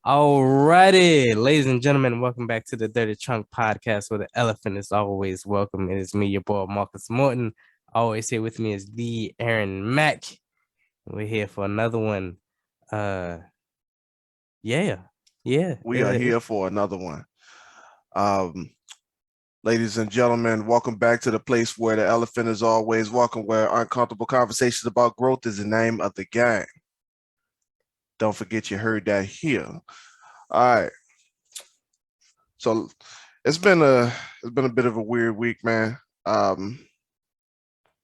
Alrighty, ladies and gentlemen, welcome back to the Dirty Trunk Podcast where the elephant is always welcome. It is me, your boy Marcus Morton. Always here with me is the Aaron Mack. We're here for another one. Uh yeah. Yeah. We are here for another one. Um, Ladies and gentlemen, welcome back to the place where the elephant is always welcome, where uncomfortable conversations about growth is the name of the game. Don't forget you heard that here. All right. So it's been a bit of a weird week, man. Um,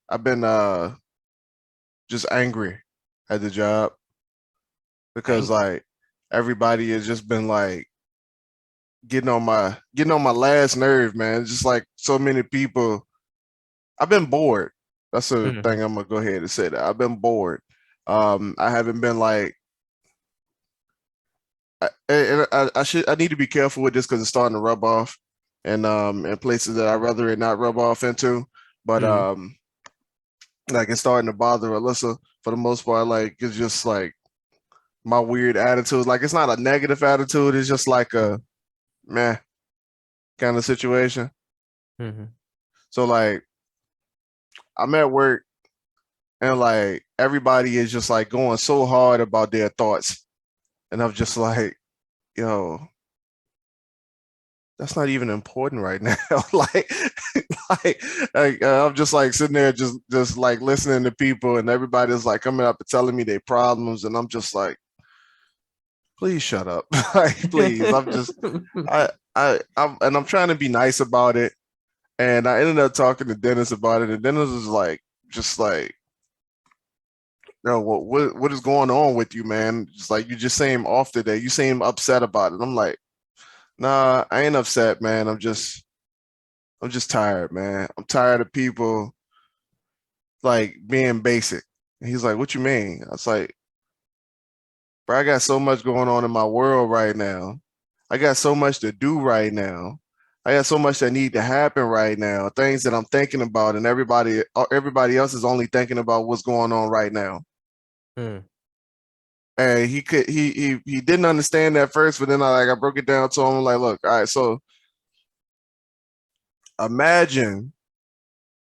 I've been just angry at the job because Angry. like everybody has just been like getting on my last nerve, man. It's just like so many people. I've been bored. That's a Mhm. thing I'm gonna go ahead and say that. I've been bored. I haven't been like I need to be careful with this because it's starting to rub off and in places that I'd rather it not rub off into. But Mhm. like it's starting to bother Alyssa for the most part. Like it's just like my weird attitude. Like it's not a negative attitude, it's just like a meh kind of situation. Mhm. So like I'm at work and like everybody is just like going so hard about their thoughts. And I'm just like, yo, that's not even important right now. like, I'm just like sitting there, just like listening to people, and everybody's like coming up and telling me their problems, and I'm just like, please shut up, like, please. I'm trying to be nice about it, and I ended up talking to Dennis about it, and Dennis was like, just like, yo, what is going on with you, man? Just like you just seem off today. You seem upset about it. I'm like, nah, I ain't upset, man. I'm just tired, man. I'm tired of people like being basic. And he's like, what you mean? I was like, bro, I got so much going on in my world right now. I got so much to do right now. I got so much that need to happen right now. Things that I'm thinking about, and everybody else is only thinking about what's going on right now. Mhm. And he didn't understand that first, but then I broke it down to him like, look, all right, so imagine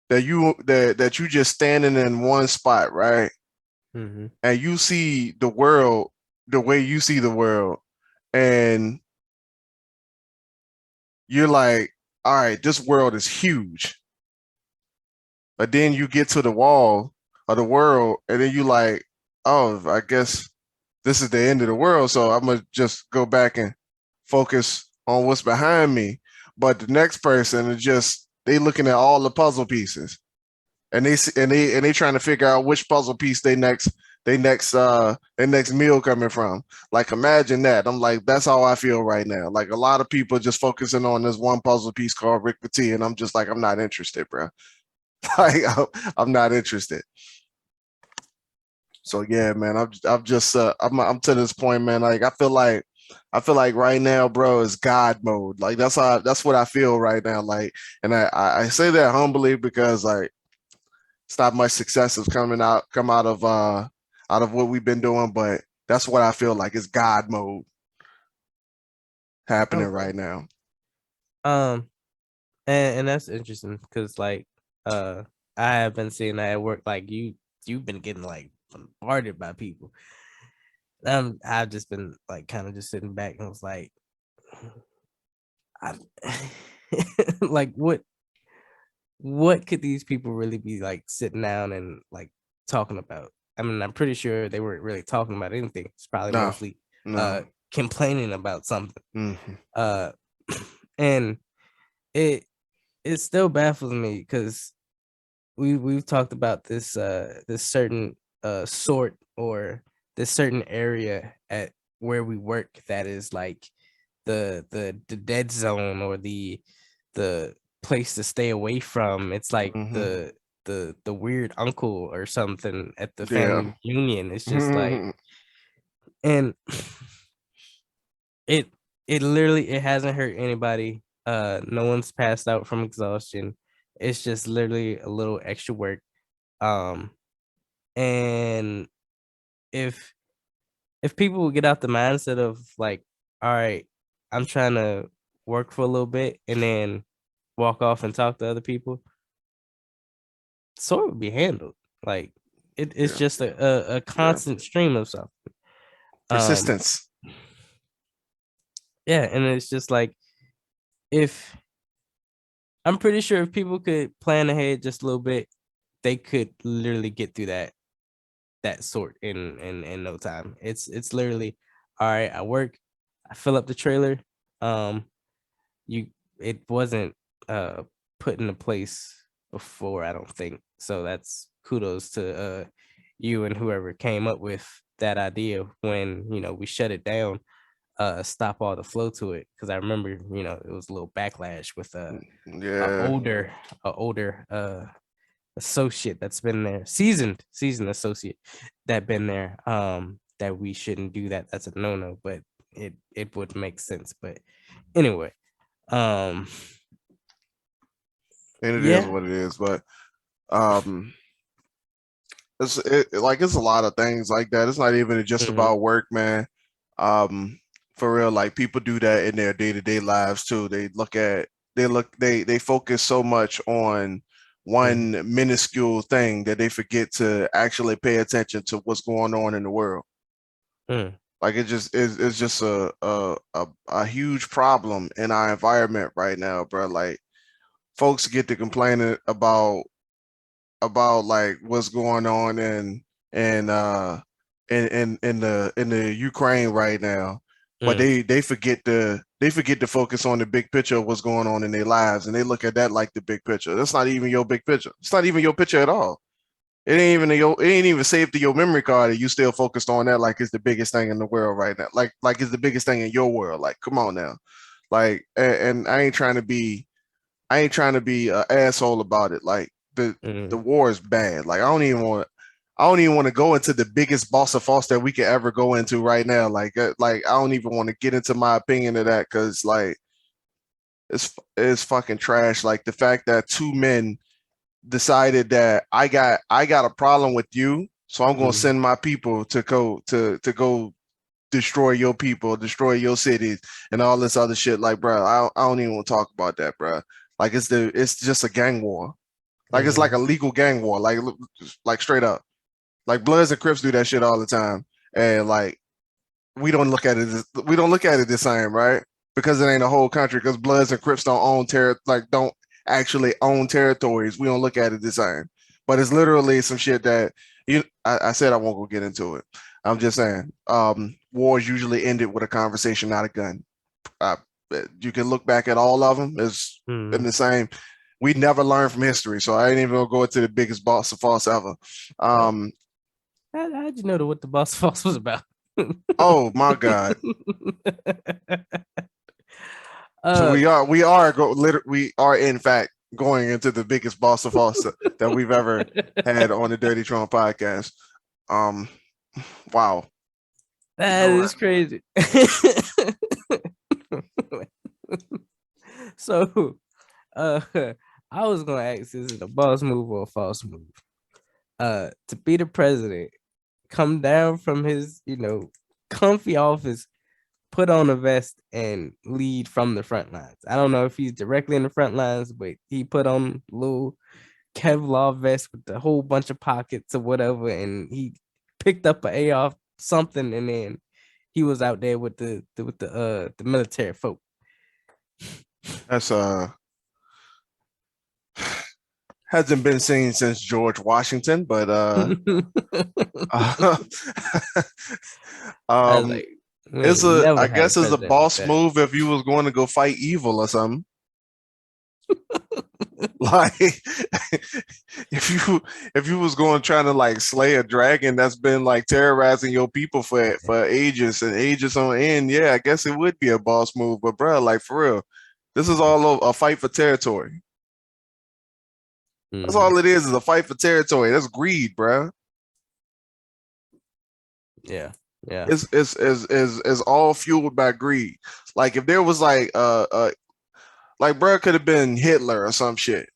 that you just standing in one spot, right? Mhm. And you see the world the way you see the world, and you're like, all right, this world is huge. But then you get to the wall of the world, and then you like, oh, I guess this is the end of the world. So I'm gonna just go back and focus on what's behind me. But the next person is just they looking at all the puzzle pieces, and they trying to figure out which puzzle piece they next meal coming from. Like imagine that. I'm like, that's how I feel right now. Like a lot of people just focusing on this one puzzle piece called Rick Petit, and I'm just like, I'm not interested, bro. like I'm not interested. So yeah, man, I'm to this point, man. Like I feel like right now, bro, is God mode. Like that's what I feel right now. Like, and I say that humbly because like it's not much success is come out of what we've been doing, but that's what I feel like is God mode happening Okay. right now. Um and that's interesting because uh I have been seeing that at work like you've been getting like bombarded by people. I've just been like kind of just sitting back and was like, I, like what could these people really be like sitting down and like talking about? I mean, I'm pretty sure they weren't really talking about anything. It's probably No, mostly no. complaining about something. Hmm. Uh, and it it still baffles me because we've talked about this certain sort or this certain area at where we work that is like the dead zone or the place to stay away from. It's like Hmm. the weird uncle or something at the Yeah. family reunion. It's just like Hmm. and it it literally it hasn't hurt anybody. No one's passed out from exhaustion. It's just literally a little extra work. Um and if if people would get out the mindset of like, all right, I'm trying to work for a little bit and then walk off and talk to other people, so it would be handled. Like it's Yeah, just a yeah. constant stream of something. Um, Persistence. yeah, and it's just like if I'm pretty sure if people could plan ahead just a little bit, they could literally get through that sort in no time. It's literally all right. I work, I fill up the trailer. Um, you it wasn't put into place before, I don't think. So that's kudos to you and whoever came up with that idea when we shut it down, stop all the flow to it. Because I remember it was a little backlash with a Yeah. older associate that's been there, seasoned associate that been there, that we shouldn't do that. That's a no-no, but it would make sense. But anyway, um And it is yeah. what it is. But um it's a lot of things like that. It's not even just Mhm, about work, man. Um, for real, like people do that in their day-to-day lives too. They focus so much on mhm, one minuscule thing that they forget to actually pay attention to what's going on in the world. mhm, Like it's just a huge problem in our environment right now, bro. Like folks get to complaining about like what's going on in in the Ukraine right now, but mhm, they forget to focus on the big picture of what's going on in their lives, and they look at that like the big picture. That's not even your big picture. It's not even your picture at all. It ain't even saved to your memory card, and you still focused on that like it's the biggest thing in the world right now. Like it's the biggest thing in your world. Like, come on now. Like, and I ain't trying to be an asshole about it. Like the mhm, war is bad. Like I don't even want to go into the biggest boss of false that we could ever go into right now. Like I don't even want to get into my opinion of that because like it's fucking trash. Like the fact that two men decided that I got a problem with you, so I'm gonna mhm, send my people to go destroy your people, destroy your cities, and all this other shit. Like, bro, I don't even want to talk about that, bro. Like, it's just a gang war. Like, it's like mhm, a legal gang war. Like straight up. Like, Bloods and Crips do that shit all the time, and like we don't look at it the same, right? Because it ain't a whole country. Because Bloods and Crips don't actually own territories. We don't look at it the same. But it's literally some shit that I said I won't go get into it. I'm just saying, wars usually ended with a conversation, not a gun. Uh, you can look back at all of them as in mhm. the same. We never learn from history, so I ain't even gonna go into the biggest boss of false ever. Oh, Um, how'd you know what the boss false was about? oh my God. So uh we are in fact going into the biggest boss of all that we've ever had on the Dirty Trump podcast. Um, wow, you that know what? is crazy. So uh I was gonna ask, is it a boss move or a false move? To be the president, come down from his, comfy office, put on a vest and lead from the front lines. I don't know if he's directly in the front lines, but he put on a little Kevlar vest with a whole bunch of pockets or whatever, and he picked up an AR something, and then he was out there with the military folk. That's hasn't been seen since George Washington, but uh I was um, like, we ain't I never had a guess it's a president like boss that. move if you was going to go fight evil or something. Like if you was going trying to like slay a dragon that's been like terrorizing your people for ages and ages on end, yeah, I guess it would be a boss move. But bro, like for real, this is all a fight for territory. That's Hmm. all it is a fight for territory. That's greed, bro. Yeah, yeah, It's all fueled by greed. Like if there was like bro could have been Hitler or some shit,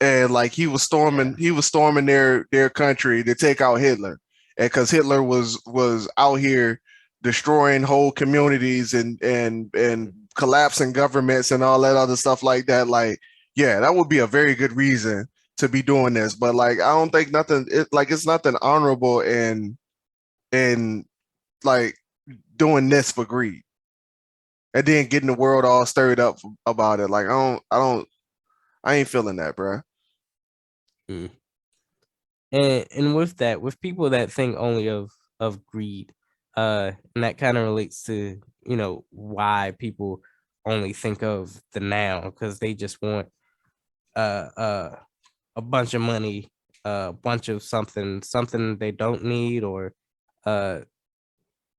and like yeah. he was storming their country to take out Hitler, and because Hitler was out here destroying whole communities and collapsing governments and all that other stuff like that, like, yeah, that would be a very good reason to be doing this. But like, I don't think nothing. It's nothing honorable in like doing this for greed and then getting the world all stirred up about it. Like, I ain't feeling that, bro. Mm. And with that, with people that think only of greed, and that kind of relates to, why people only think of the now, because they just want uh uh a bunch of money, a bunch of something they don't need, or uh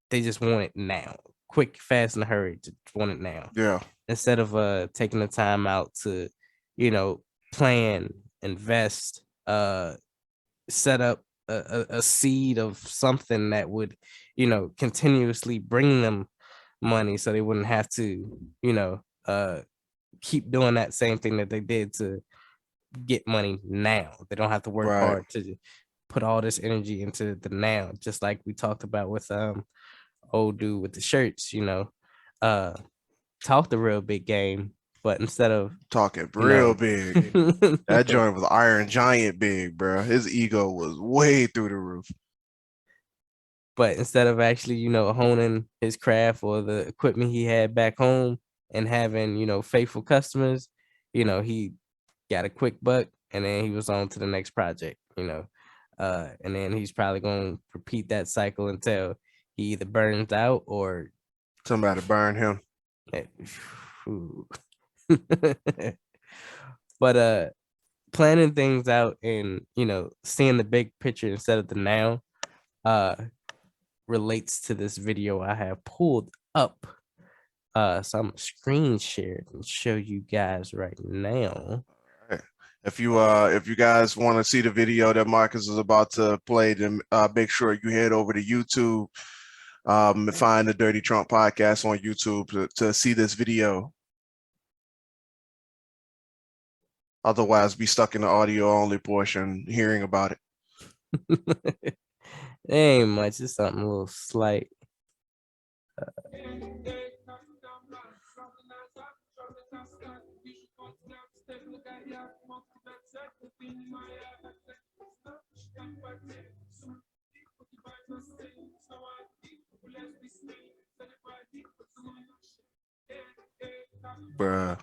they just want it now, quick, fast, and hurry, to want it now, Yeah, instead of taking the time out to, you know, plan, invest, set up a seed of something that would, continuously bring them money, so they wouldn't have to, keep doing that same thing that they did to get money now. They don't have to work right. hard to put all this energy into the now, just like we talked about with old dude with the shirts, uh talk the real big game, but instead of, Talking you real know, big. That joint was Iron Giant big, bro. His ego was way through the roof. but instead of actually, honing his craft or the equipment he had back home and having, faithful customers, he got a quick buck and then he was on to the next project, and then he's probably going to repeat that cycle until he either burns out or Somebody burned him. but planning things out and, seeing the big picture instead of the now, uh relates to this video I have pulled up. So I'm screen share and show you guys right now. Right. If you guys want to see the video that Marcus is about to play, then make sure you head over to YouTube, and find the Dirty Trump podcast on YouTube to see this video. Otherwise, be stuck in the audio only portion hearing about it. It ain't much, it's something a little slight. Bruh.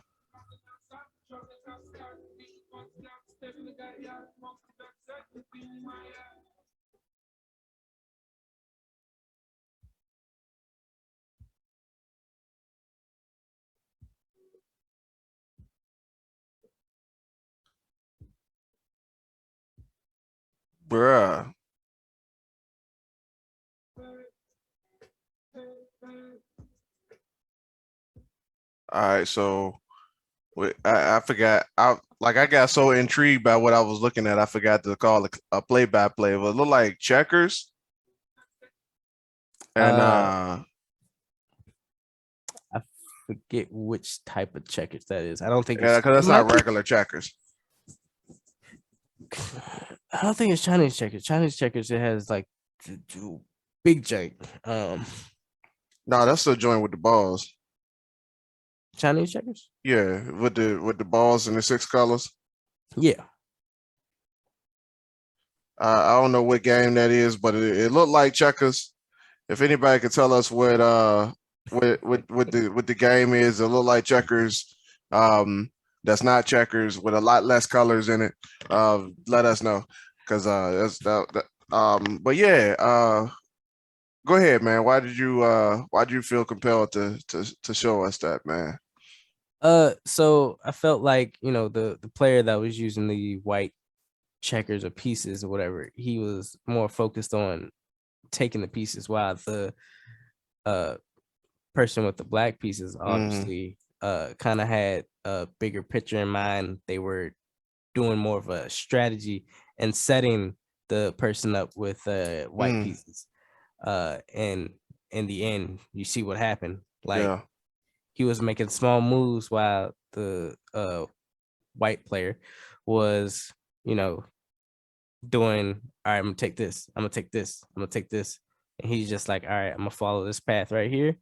Bruh. All right, so I forgot. I got so intrigued by what I was looking at, I forgot to call it a play-by-play. It looked like checkers, and uh I forget which type of checkers that is. I don't think yeah, it's, because it that's might not be, regular checkers. I don't think it's Chinese checkers. Chinese checkers, it has like big jank. No, that's the joint with the balls. Chinese checkers. Yeah, with the balls and the six colors. Yeah. I don't know what game that is, but it looked like checkers. If anybody could tell us what the game is, it looked like checkers. That's not checkers with a lot less colors in it. Let us know, because that's that. But yeah, go ahead, man. Why did you feel compelled to show us that, man? So I felt like, the player that was using the white checkers or pieces or whatever, he was more focused on taking the pieces, while the uh person with the black pieces Mm, obviously kind of had a bigger picture in mind. They were doing more of a strategy and setting the person up with white mm, pieces. And in the end, you see what happened. Like, yeah, he was making small moves while the white player was, you know, doing, all right, I'm gonna take this, I'm gonna take this, I'm gonna take this. and he's just like, all right, I'm gonna follow this path right here.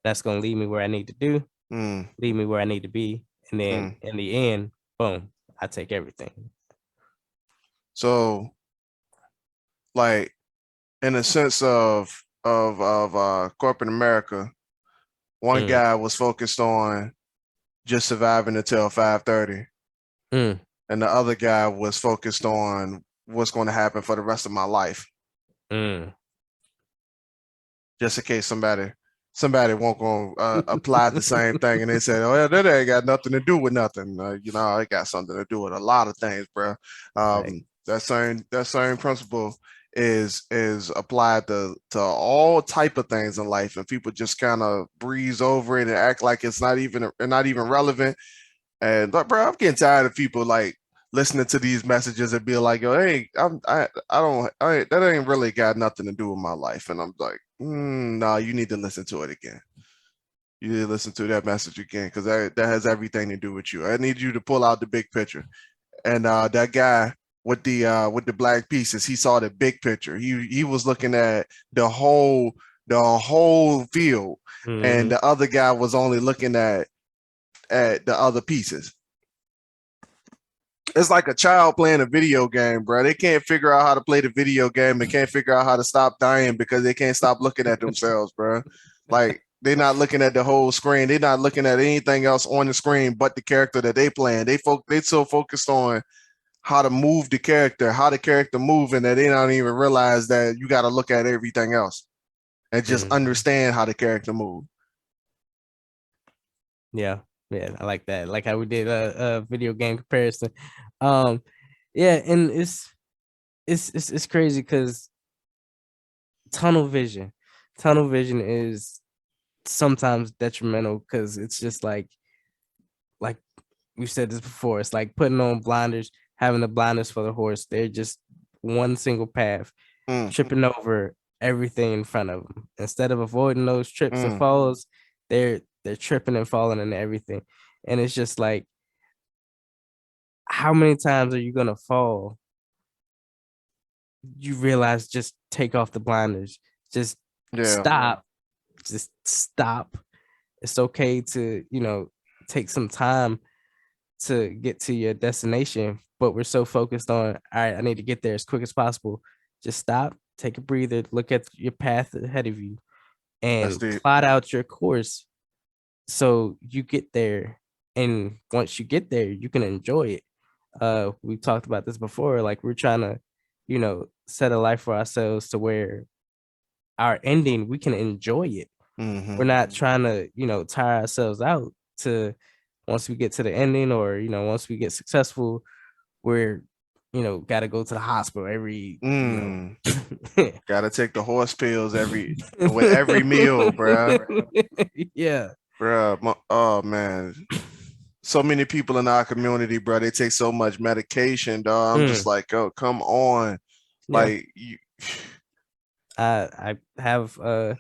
That's gonna lead me where I need to do, Mm, lead me where I need to be, and then mm. in the end, boom, I take everything. So, like, in a sense of corporate America, one Mm, guy was focused on just surviving until 5:30, mm, and the other guy was focused on what's going to happen for the rest of my life, mm. just in case somebody won't go apply the same thing, and they say, "Oh, yeah, that ain't got nothing to do with nothing." It got something to do with a lot of things, bro. Like, That same principle is applied to all type of things in life, and people just kind of breeze over it and act like it's not even relevant. And but bro, I'm getting tired of people like listening to these messages and be like, "Yo, hey, I don't, that ain't really got nothing to do with my life." And I'm like, "No, you need to listen to it again. You need to listen to that message again because that has everything to do with you. I need you to pull out the big picture." And that guy with the black pieces, he saw the big picture. He was looking at the whole field, and mm, the other guy was only looking at the other pieces. It's like a child playing a video game, bro. They can't figure out how to play the video game. They can't figure out how to stop dying because they can't stop looking at themselves, bro. Like they're not looking at the whole screen. They're not looking at anything else on the screen but the character that they playing. They so focused on how to move the character, how the character moving that they don't even realize that you got to look at everything else and just mm. understand how the character move. Yeah, yeah, I like that. Like how we did a video game comparison. Um, yeah, and it's crazy because tunnel vision, tunnel vision is sometimes detrimental because it's just like we've said this before. It's like putting on blinders, having the blinders for the horse. They're just one single path, Mm, tripping over everything in front of them. Instead of avoiding those trips and mm, falls, they're tripping and falling into everything. And it's just like, how many times are you gonna fall? You realize just take off the blinders. Just yeah. stop. Just stop. It's okay to, take some time to get to your destination, but we're so focused on, all right, I need to get there as quick as possible. Just stop, take a breather, look at your path ahead of you, That's and deep. plot out your course so you get there. And once you get there, you can enjoy it. We talked about this before. Like we're trying to, set a life for ourselves to where our ending, we can enjoy it. Mm-hmm. We're not trying to, tire ourselves out to once we get to the ending or, once we get successful, we're, got to go to the hospital every, Mm. Gotta take the horse pills with every meal, bruh. yeah. Bruh, oh man. So many people in our community, bro, they take so much medication, dog. I'm just Mm, like, oh, come on. yeah. Like you I have a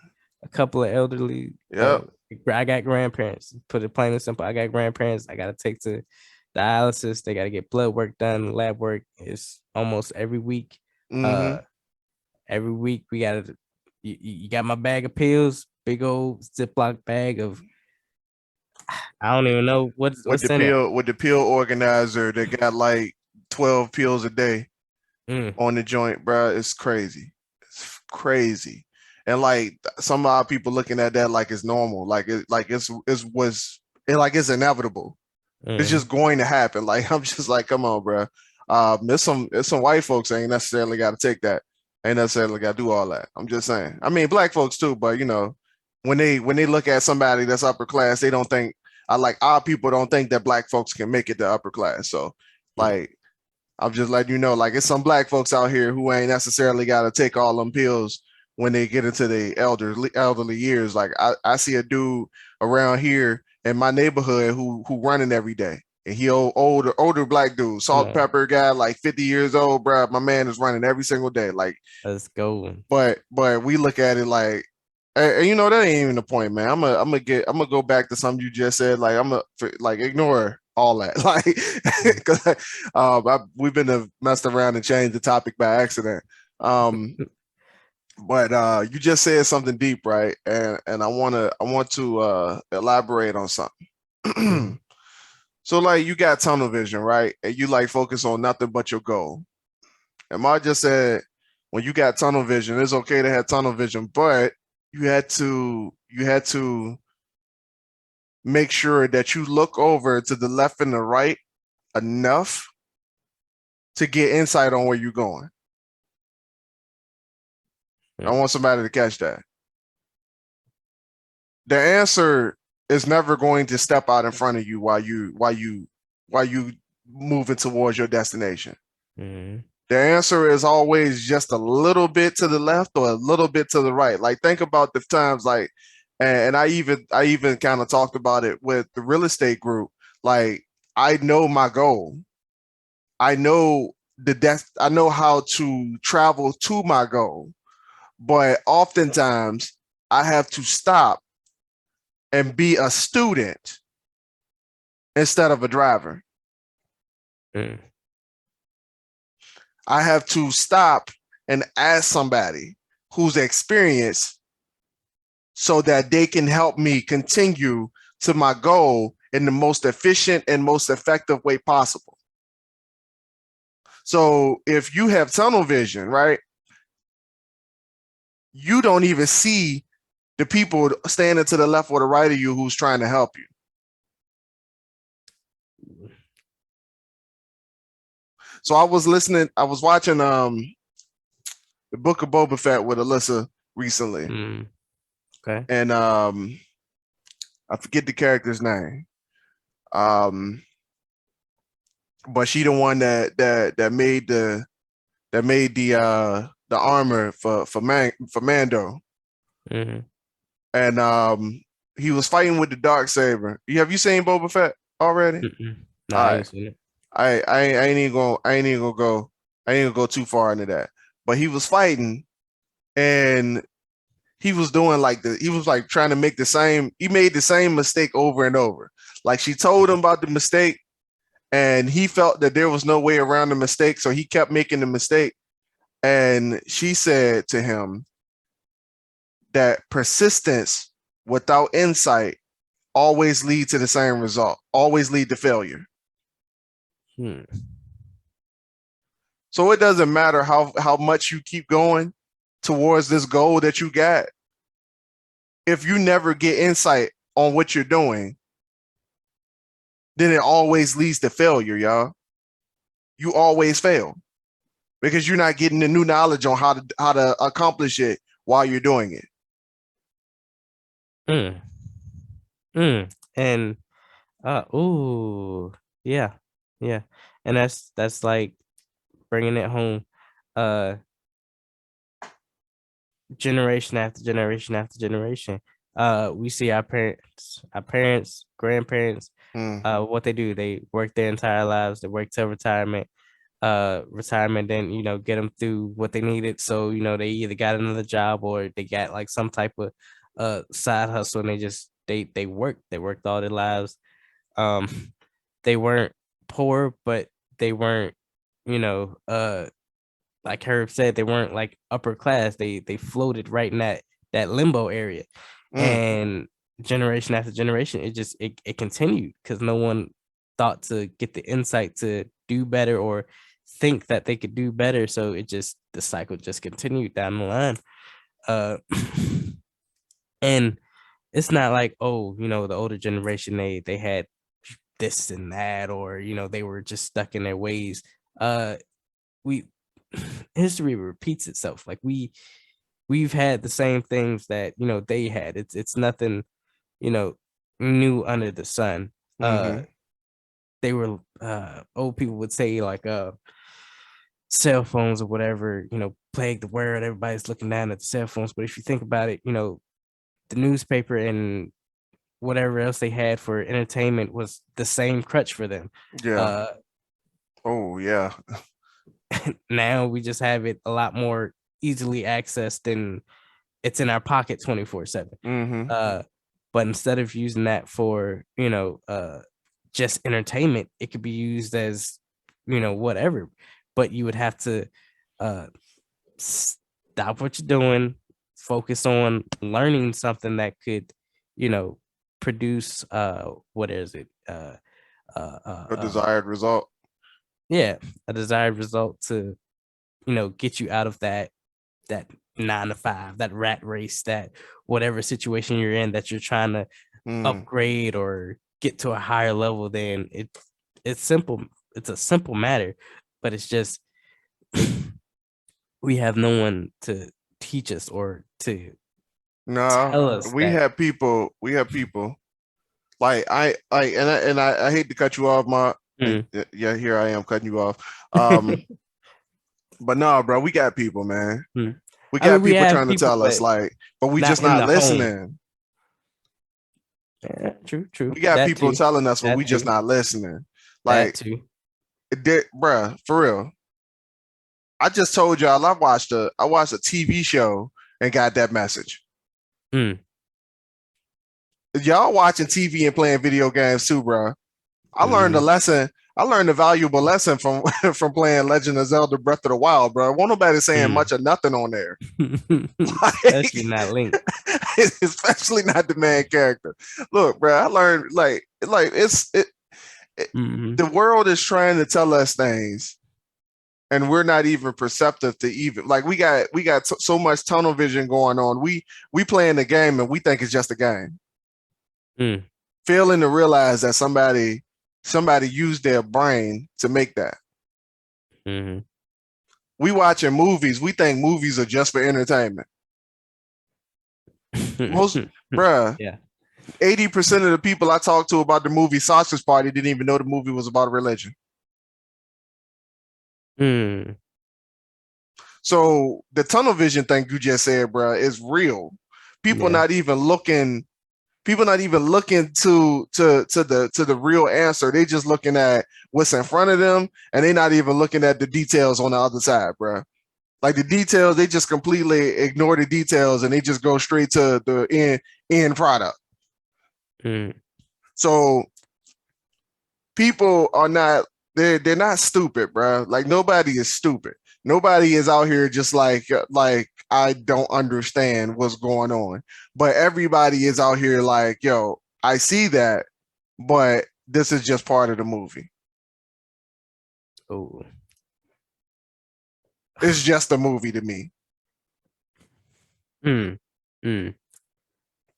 couple of elderly Yep. I got grandparents. Put it plain and simple. I got grandparents I gotta take to dialysis. They gotta get blood work done, lab work is almost every week. Mm-hmm. Uh every week we gotta you got my bag of pills, big old Ziploc bag of I don't even know what's in it. With the pill organizer, they got like 12 pills a day Mm, on the joint, bro. It's crazy. It's crazy. And like some of our people looking at that like it's normal, like it's inevitable. It's mm, just going to happen. Like I'm just like, come on, bro. There's some white folks ain't necessarily got to take that. Ain't necessarily got to do all that. I'm just saying. I mean, black folks too, but when they look at somebody that's upper class, they don't think. I like our people don't think that black folks can make it to upper class. So, yeah. like, I'm just letting you know, like, it's some black folks out here who ain't necessarily got to take all them pills when they get into the elderly years. Like, I see a dude around here in my neighborhood who running every day, and he older black dude, salt and Mm, pepper guy, like 50 years old, bro. My man is running every single day, like. let's go. But we look at it like, that ain't even the point, man. I'm gonna go back to something you just said. Like like ignore all that, like, Mm. because we've been messed around and changed the topic by accident. Um, But you just said something deep, right? And I want to elaborate on Mm-hmm. something. So like you got tunnel vision, right? And you like focus on nothing but your goal. And Ma just said when you got tunnel vision, it's okay to have tunnel vision, but you had to make sure that you look over to the left and the right enough to get insight on where you're going. I want somebody to catch that. The answer is never going to step out in front of you while you moving towards your destination. Mm-hmm. The answer is always just a little bit to the left or a little bit to the right. Like think about the times like and I even kind of talked about it with the real estate group. Like I know my goal. I know I know how to travel to my goal. But oftentimes I have to stop and be a student instead of a driver. Mm-hmm. I have to stop and ask somebody who's experienced so that they can help me continue to my goal in the most efficient and most effective way possible. So if you have tunnel vision, right, you don't even see the people standing to the left or the right of you who's trying to help you. So I was watching the Book of Boba Fett with Alyssa recently, Mm-hmm. Okay. and I forget the character's name. Um, but she the one that made the armor for Mando, Mm-hmm. and he was fighting with the dark saber. Have you seen Boba Fett already? Mm-mm. All Nah, I right, ain't seen it. I ain't gonna go too far into that. But he was fighting, and he was doing like he was like trying to make he made the same mistake over and over. Like she told him about the mistake, and he felt that there was no way around the mistake, so he kept making the mistake. And she said to him that persistence without insight always lead to the same result, always lead to failure. Hmm. So it doesn't matter how much you keep going towards this goal that you got. If you never get insight on what you're doing, then it always leads to failure, y'all. You always fail because you're not getting the new knowledge on how to accomplish it while you're doing it. Mm. Mm. And ooh, yeah, yeah, and that's like bringing it home. Uh, generation after generation after generation. We see our parents, grandparents, Mm, what they do. They work their entire lives. They work till retirement, then get them through what they needed. So they either got another job or they got like some type of side hustle, and they worked all their lives. Um, they weren't poor, but they weren't, you know, like Herb said, they weren't like upper class. They floated right in that limbo area, mm, and generation after generation, it continued because no one thought to get the insight to do better or think that they could do better. So the cycle just continued down the line. Uh, and it's not like, oh, the older generation, they had this and that, or they were just stuck in their ways. We History repeats itself. Like we've had the same things that they had. It's nothing you know new under the sun. mm-hmm. They were old people would say like cell phones or whatever plague the world. Everybody's looking down at the cell phones, but if you think about it, the newspaper and whatever else they had for entertainment was the same crutch for them. Yeah. uh Oh, yeah. Now we just have it a lot more easily accessed, and it's in our pocket 24/7. Mm-hmm. uh but instead of using that for just entertainment, it could be used as whatever, but you would have to uh stop what you're doing, focus on learning something that could, you know, produce what is it? A Uh desired result. yeah, a desired result to, you know, get you out of that 9 to 5, that rat race, that whatever situation you're in that you're trying to Mm. upgrade or get to a higher level. Then it's simple. It's a simple matter, but it's just we have no one to teach us or to No, tell us we that. have people. We have people. Like I hate to cut you off, my Mm. yeah, here I am cutting you off. Um, but no, bro, we got people, man. Mm. We I mean, got we people have trying to people, tell us, but like, but we not just in not the home. listening. Yeah, true, true. We got That people too. telling us, but we That just too. not listening. That Like, too. bruh, for real. I just told y'all I watched a TV show and got that message. Mm. Y'all watching TV and playing video games too, bro. I learned a Mm. lesson. I learned a valuable lesson from from playing Legend of Zelda Breath of the Wild, bro. Won't nobody saying Mm. much or nothing on there. Like, Especially not Link. especially not the main character. Look, bro, I learned Mm-hmm. the world is trying to tell us things and we're not even perceptive to even like we got so much tunnel vision going on. We playing the game and we think it's just a game. Mm. Failing to realize that somebody used their brain to make that. Mm-hmm. We watching movies. We think movies are just for entertainment. Most bruh, Yeah. 80% of the people I talked to about the movie Sausage Party didn't even know the movie was about religion. Mm. So the tunnel vision thing you just said, bruh, is real. People Yeah. not even looking. People not even looking to the real answer. They just looking at what's in front of them, and they not even looking at the details on the other side, bruh. Like the details, they just completely ignore the details and they just go straight to the end product. Mm. So people are not they're not stupid, bro. Like nobody is stupid. Nobody is out here just like I don't understand what's going on. But everybody is out here like, yo, I see that, but this is just part of the movie. Oh. It's just a movie to me. Mm. Mm.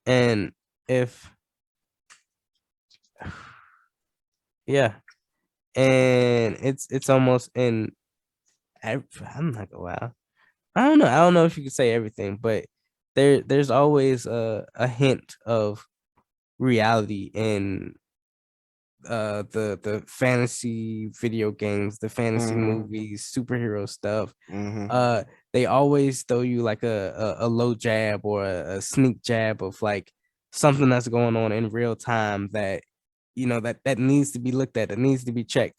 And if yeah, and it's almost in. I'm not gonna lie. I don't know. I don't know if you could say everything, but there's always a hint of reality in the fantasy video games, the fantasy Mm-hmm. movies, superhero stuff. Mm-hmm. uh they always throw you like a low jab or a sneak jab of like something that's going on in real time that, you know, that needs to be looked at, that needs to be checked.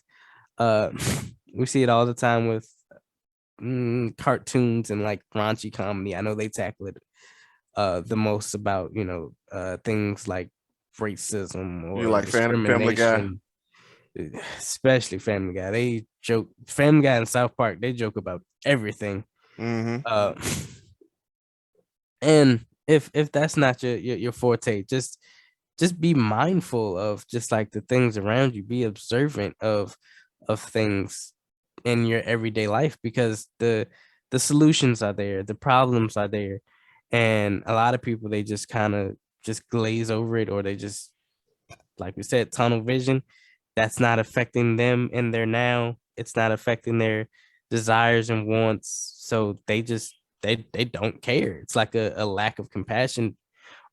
uh we see it all the time with cartoons and like raunchy comedy. I know they tackle it the most about, you know, things like racism You or like Family Guy? discrimination, especially Family Guy. They joke, Family Guy and South Park, they joke about everything. Mm-hmm. Uh, and if that's not your forte, just be mindful of just like the things around you. Be observant of things in your everyday life because the solutions are there, the problems are there, and a lot of people they just kind of just glaze over it, or they just, like we said, tunnel vision. That's not affecting them in their now. It's not affecting their desires and wants. So they just they don't care. It's like a lack of compassion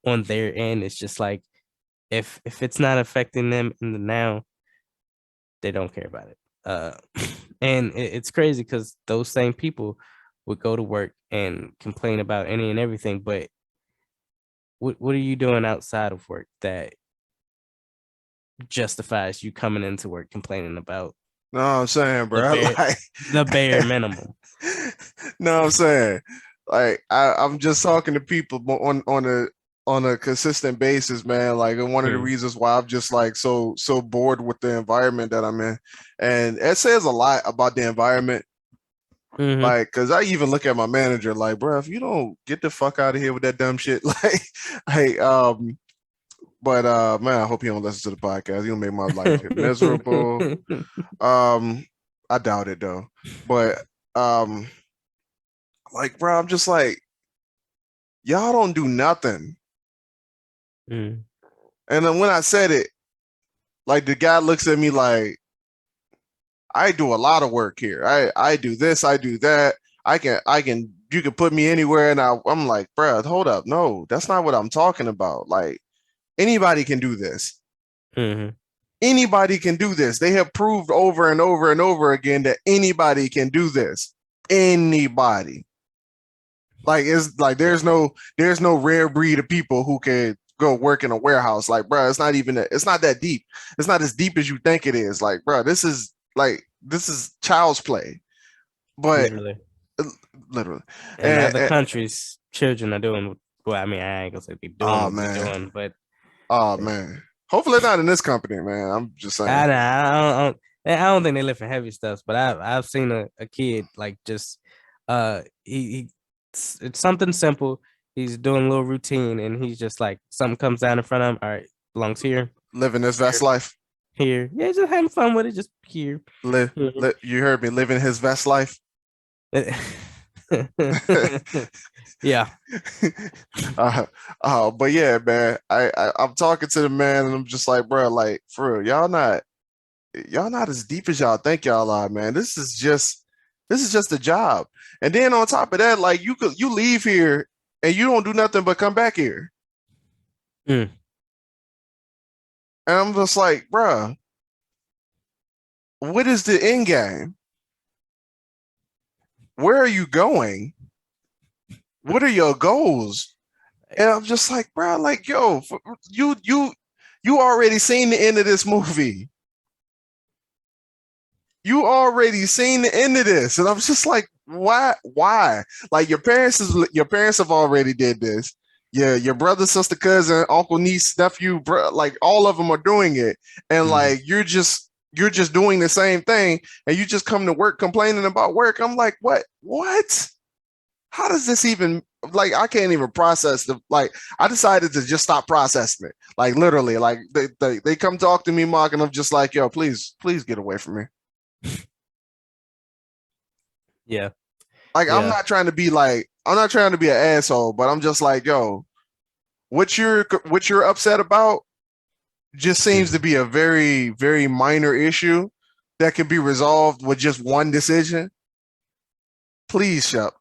on their end. It's just like if it's not affecting them in the now, they don't care about it. And it's crazy because those same people would go to work and complain about any and everything. But what are you doing outside of work that justifies you coming into work complaining about No, I'm saying, the bro. bare Like, the bare minimum? no, I'm saying, like, I'm just talking to people on a consistent basis, man. Like, and one of the Mm, reasons why I'm just like so bored with the environment that I'm in, and it says a lot about the environment. Mm-hmm. Like, cause I even look at my manager like, bro, if you don't get the fuck out of here with that dumb shit, like, hey, but man, I hope you don't listen to the podcast. You'll make my life miserable. Um, I doubt it though. But um, like, bro, I'm just like, y'all don't do nothing. Mm. And then when I said it, like the guy looks at me like, I do a lot of work here. I do this, I do that. I can you can put me anywhere, and I'm like, bro, hold up, no, that's not what I'm talking about. Like anybody can do this. Mm-hmm. Anybody can do this. They have proved over and over and over again that anybody can do this. Anybody. Like it's like Yeah. there's no rare breed of people who can go work in a warehouse. Like, bro, it's not that deep. It's not as deep as you think it is. Like, bro, this is child's play. But Literally. uh, literally, In and, other countries, children are doing. Well, I mean, I ain't gonna say they're doing oh what we're man, doing, but oh man. Hopefully not in this company, man. I'm just saying. I don't think they live for heavy stuff. But I've seen a kid like just he it's something simple. He's doing a little routine, and he's just like something comes down in front of him. All right, belongs here, Living this best here, life. here. Yeah, just having fun with it. Just here, here. You heard me. Living his best life. Yeah. uh, but yeah, man, I'm talking to the man, and I'm just like, bro, like for real, y'all not as deep as y'all think y'all are, man. This is just a job, and then on top of that, like you leave here and you don't do nothing but come back here, Mm. and I'm just like, bro, what is the end game? Where are you going? What are your goals? And I'm just like, bro, like, yo, you already seen the end of this movie. You already seen the end of this, and I'm just like, why? Like your parents have already did this. Yeah, your brother, sister, cousin, uncle, niece, nephew, bro, like all of them are doing it, and Mm. like you're just doing the same thing, and you just come to work complaining about work. I'm like, what? How does this even like I can't even process the like I decided to just stop processing it. Like literally, like they come talk to me, Mark, and I'm just like, yo, please get away from me. Yeah. Like Yeah. I'm not trying to be an asshole, but I'm just like, yo, what you're upset about just seems to Mm. be a very, very minor issue that can be resolved with just one decision. Please shut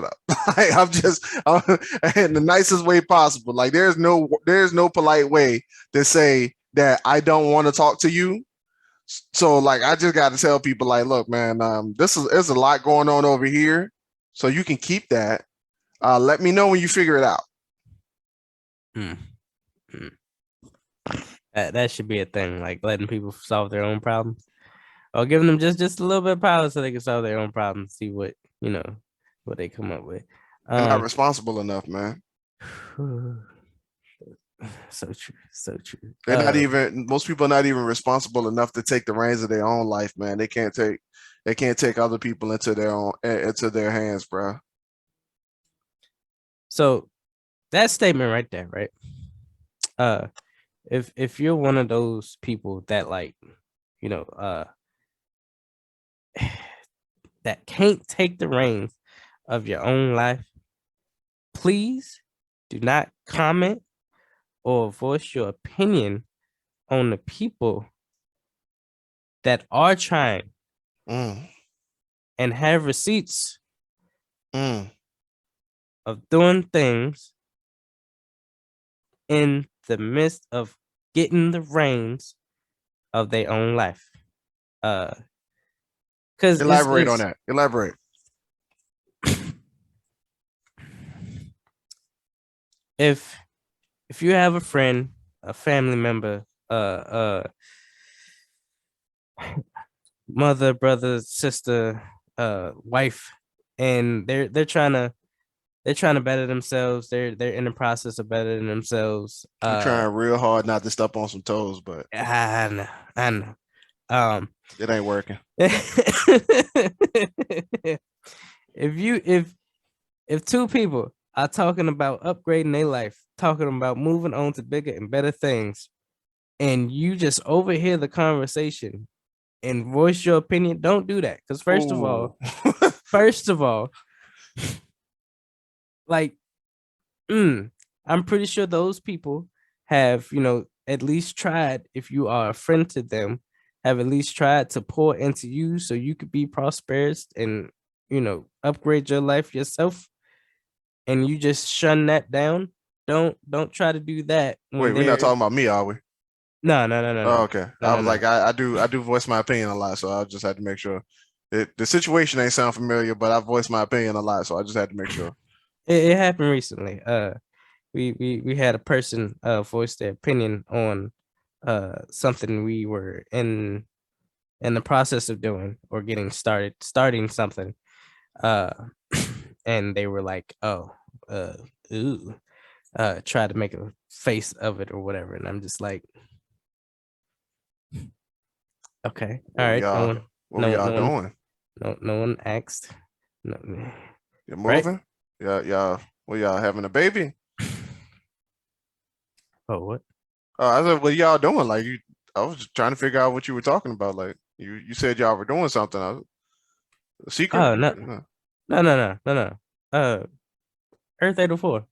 up. Like, I'm in the nicest way possible. Like there's no polite way to say that I don't want to talk to you. So like I just got to tell people like, look, man, there's a lot going on over here. So you can keep that. Let me know when you figure it out. Mm. Mm. That should be a thing, like letting people solve their own problems, or giving them just a little bit of power so they can solve their own problems. See what what they come up with. They're not Um, responsible enough, man. so true, so true. They're not even most people are not even responsible enough to take the reins of their own life, man. They can't take other people into their hands, bro. So that statement right there, right? Uh, if you're one of those people that like, you know, that can't take the reins of your own life, please do not comment or voice your opinion on the people that are trying Mm, and have receipts mm. of doing things in the midst of getting the reins of their own life. Uh, because Elaborate on it's that. Elaborate. if if you have a friend, a family member, mother, brother, sister, wife, and they're trying to better themselves. They're in the process of bettering themselves. You're trying real hard not to step on some toes, but I know, I know. Um, it ain't working. if two people are talking about upgrading their life, talking about moving on to bigger and better things, and you just overhear the conversation and voice your opinion, don't do that. Because Ooh. first of all, like, I'm pretty sure those people have, at least tried, if you are a friend to them, have at least tried to pour into you so you could be prosperous and, upgrade your life yourself. And you just shun that down. Don't try to do that Wait, when we're not they're talking about me, are we? no, no, no, no, Oh, no, okay. no, I no, was no. like, I do voice my opinion a lot, so I just had to make sure. The situation ain't sound familiar, but I voice my opinion a lot, so I just had to make sure. It happened recently. We had a person voice their opinion on something we were in the process of doing or starting something. Uh and they were like, oh, uh ooh, try to make a face of it or whatever. And I'm just like, okay, all What were right, y'all what were y'all no one, doing? no one asked. No, You're right? moving? Y'all having a baby? Oh, what? I said, what y'all doing? Like I was just trying to figure out what you were talking about. Like you said y'all were doing something. A secret? Oh, no, No. no, no, no, no, no. Uh, Earth 804.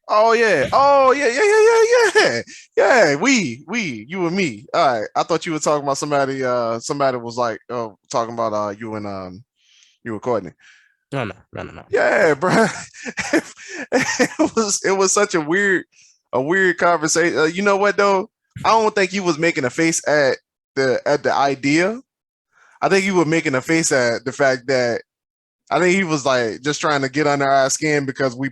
Oh yeah. Oh yeah, yeah, yeah, yeah, yeah. Yeah, you and me. All right. I thought you were talking about somebody somebody was like talking about you and you and Courtney. No, no, no, no, no. Yeah, bro. It was such a weird conversation. You know what though? I don't think he was making a face at the idea. I think he was making a face at the fact that I think he was like just trying to get under our skin because we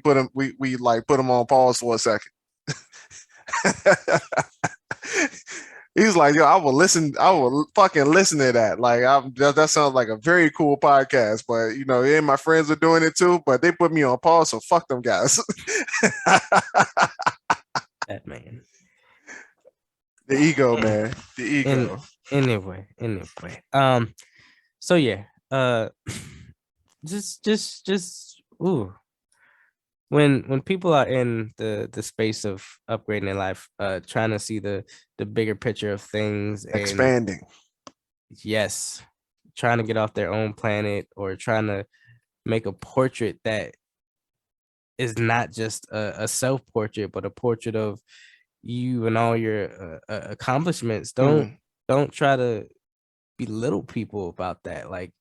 like put him on pause for a second. He's like, yo, I will fucking listen to that. Like, that sounds like a very cool podcast. But yeah, my friends are doing it too. But they put me on pause, so fuck them guys. That man. The ego, And, man. The and ego. anyway. So yeah. Just. Ooh. When people are in the space of upgrading their life, trying to see the bigger picture of things, and Expanding. yes, trying to get off their own planet or trying to make a portrait that is not just a self portrait, but a portrait of you and all your accomplishments. Mm, Don't try to belittle people about that. Like,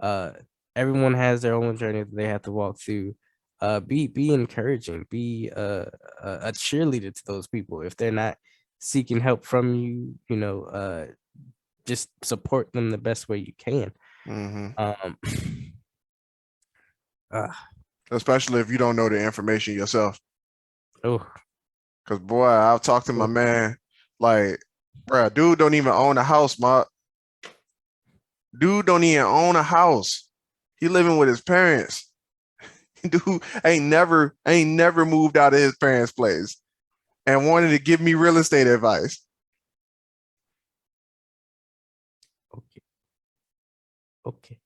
uh, everyone has their own journey that they have to walk through. Be encouraging. Be a cheerleader to those people. If they're not seeking help from you, just support them the best way you can. hmm Um, uh, Especially if you don't know the information yourself. oh, Cause boy, I've talked to my oh, man, like, bruh, dude don't even own a house, ma. Dude don't even own a house. He living with his parents. Dude ain't never moved out of his parents' place and wanted to give me real estate advice. okay, okay.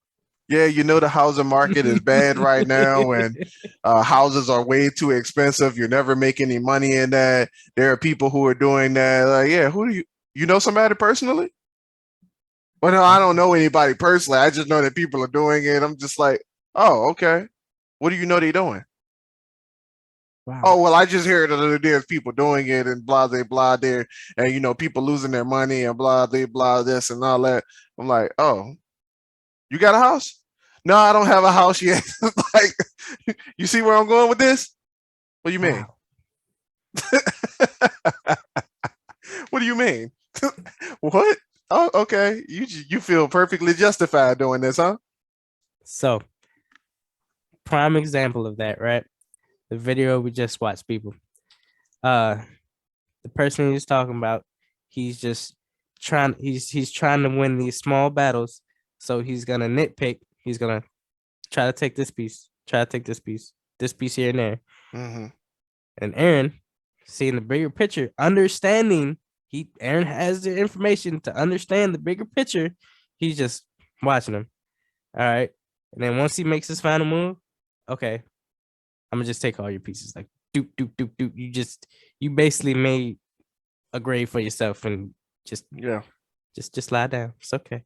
Yeah, the housing market is bad right now, and houses are way too expensive. You never make any money in that. There are people who are doing that. Like, yeah, who do you know somebody personally? Well, no, I don't know anybody personally. I just know that people are doing it. I'm just like, oh, okay. What do you know they're doing? Wow. Oh, well, I just heard that there's people doing it and blah, blah, blah there. And, people losing their money and blah, blah, blah, this and all that. I'm like, oh, you got a house? No, I don't have a house yet. Like, you see where I'm going with this? What do you mean? Wow. What do you mean? What? Oh, okay. You feel perfectly justified doing this, huh? So, prime example of that, right? The video we just watched, people. Uh, the person he's talking about, he's just he's trying to win these small battles. So he's gonna nitpick. He's gonna try to take this piece, try to take this piece here and there. Mm-hmm. And Aaron, seeing the bigger picture, understanding Aaron has the information to understand the bigger picture. He's just watching him. All right. And then once he makes his final move, okay, I'm gonna just take all your pieces. Like doop doop doop doop. You basically made a grave for yourself and just Yeah. just lie down. It's okay.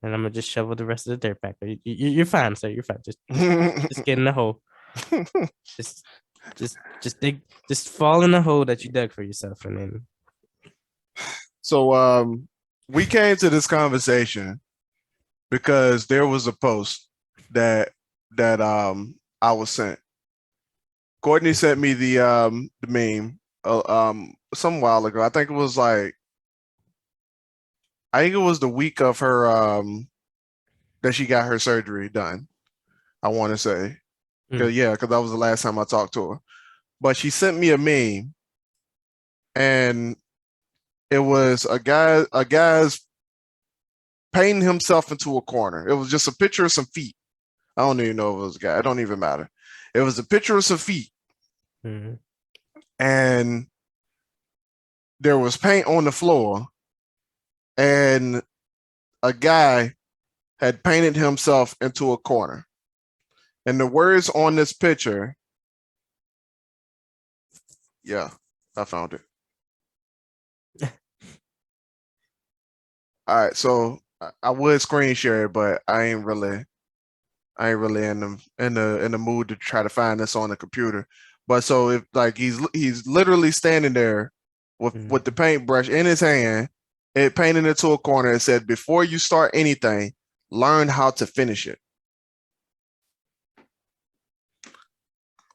And I'm gonna just shovel the rest of the dirt back. You're fine, sir. You're fine. Just get in the hole. Just just fall in the hole that you dug for yourself, and then So we came to this conversation because there was a post that I was sent. Courtney sent me the meme some while ago. I think it was the week of her that she got her surgery done. I want to say, because that was the last time I talked to her. But she sent me a meme, and it was a guy's painting himself into a corner. It was just a picture of some feet. I don't even know if it was a guy. It don't even matter. It was a picture of some feet, and there was paint on the floor, and a guy had painted himself into a corner. And the words on this picture, yeah, I found it. All right, so I would screen share it, but I ain't really in the mood to try to find this on the computer. But so if like he's literally standing there with the paintbrush in his hand, it painted into a corner. It said, "Before you start anything, learn how to finish it."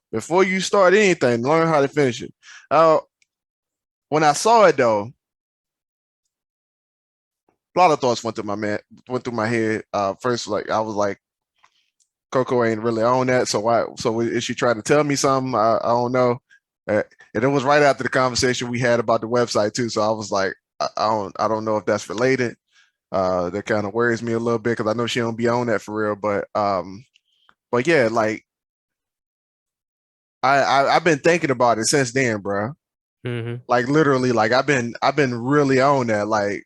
Before you start anything, learn how to finish it. When I saw it though, a lot of thoughts went through my head. First, like I was like, Coco ain't really on that, so is she trying to tell me something? I don't know. And it was right after the conversation we had about the website too. So I was like, I don't know if that's related. That kind of worries me a little bit because I know she don't be on that for real. But yeah, like I've been thinking about it since then, bro. Like literally, like I've been really on that, like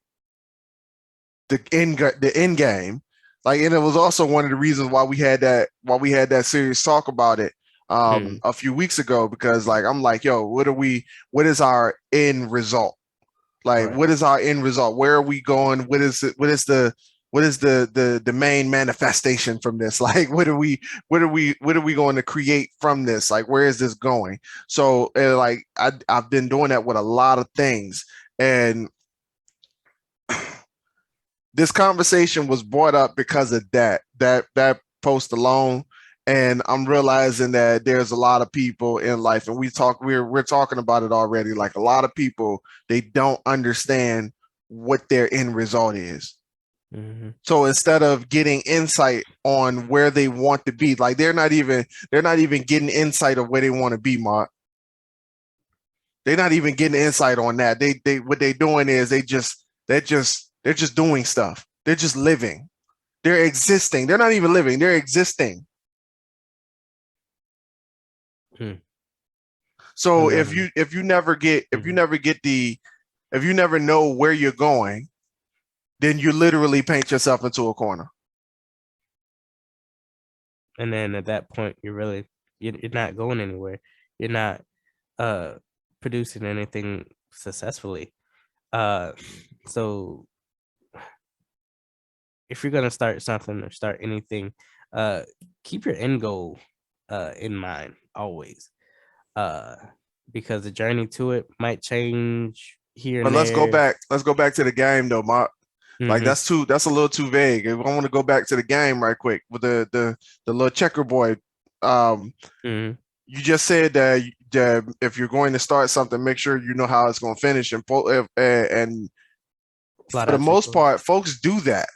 the end game. Like, and it was also one of the reasons why we had that serious talk about it a few weeks ago, because like I'm like, yo, what is our end result? Like, Right. what is our end result? Where are we going? What is the main manifestation from this? Like, what are we going to create from this? Like, where is this going? So like I've been doing that with a lot of things, and this conversation was brought up because of that post alone. And I'm realizing that there's a lot of people in life, and we're talking about it already. Like a lot of people, they don't understand what their end result is. So instead of getting insight on where they want to be, like they're not even getting insight of where they want to be, Mark. They're not even getting insight on that. They what they're doing is they're just doing stuff. They're just living. They're existing. They're not even living. They're existing. So if you never know where you're going, then you literally paint yourself into a corner. And then at that point, you're not going anywhere. You're not producing anything successfully. So if you're gonna start something or start anything, keep your end goal in mind always. Because the journey to it might change here But and there. let's go back to the game though, Mark. Like that's a little too vague. If I want to go back to the game right quick with the little checkerboard, you just said that if you're going to start something, make sure you know how it's going to finish, and for the most part, folks do that,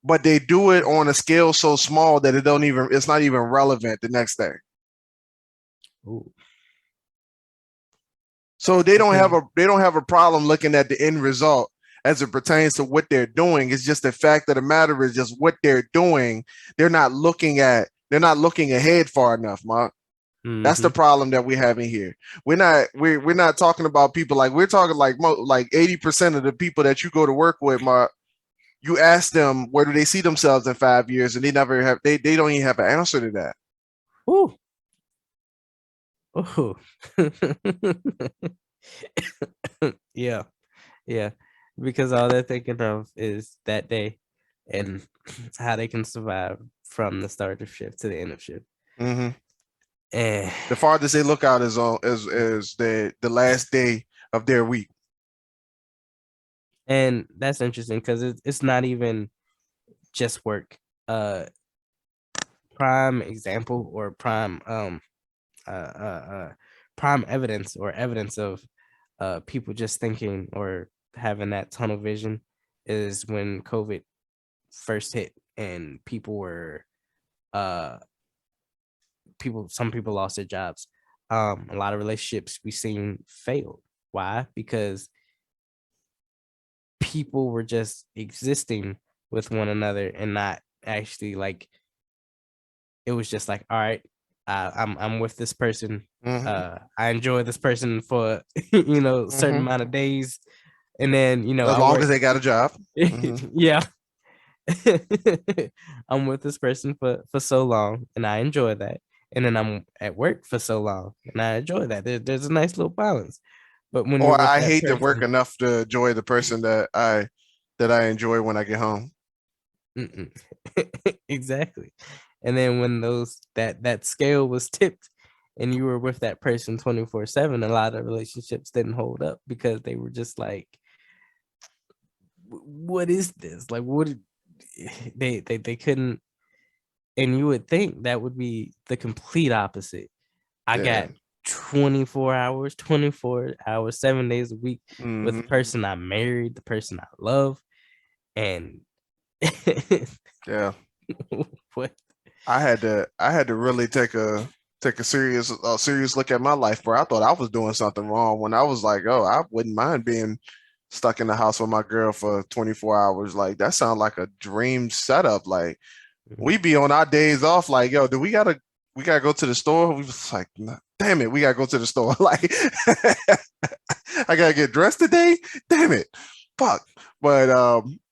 but they do it on a scale so small that it's not even relevant the next day. Ooh. So they don't have a problem looking at the end result as it pertains to what they're doing. It's just the fact of the matter is just what they're doing. They're not looking ahead far enough, Mark. That's the problem that we're having here. We're not talking about people, like we're talking like 80% of the people that you go to work with, Mark, you ask them where do they see themselves in 5 years, and they don't even have an answer to that. Ooh. Ooh. Yeah. Yeah. Because all they're thinking of is that day and how they can survive from the start of shift to the end of shift. Hmm. And The farthest they look out is the last day of their week. that's interesting because it's not even just work. Uh prime example or uh, uh, uh, prime evidence or evidence of people just thinking or having that tunnel vision is when COVID first hit and uh some people lost their jobs. A lot of relationships we seen failed. Why? Because people were just existing with one another and not actually like it was just like, all right, I'm with this person. Hmm. I enjoy this person for certain Hmm. amount of days, and then As I long work. as they got a job. Hmm. Yeah, I'm with this person for so long, and I enjoy that. And then I'm at work for so long, and I enjoy that. There's a nice little balance. But when you're Or with I that hate to work person, enough to enjoy the person that I enjoy when I get home. mm-mm. Exactly. And then when that scale was tipped and you were with that person 24/7, a lot of relationships didn't hold up because they were just like, what is this? Like what they couldn't, and you would think that would be the complete opposite. I Yeah. got 24 hours, 7 days a week with the Hmm. person I married, the person I love, and Yeah. what? I had to really take a serious look at my life, bro. I thought I was doing something wrong when I was like, oh, I wouldn't mind being stuck in the house with my girl for 24 hours. Like that sounds like a dream setup. Like we be on our days off, like, yo, do we gotta go to the store? We was like, nah, damn it, we gotta go to the store. Like I gotta get dressed today. Damn it. Fuck. But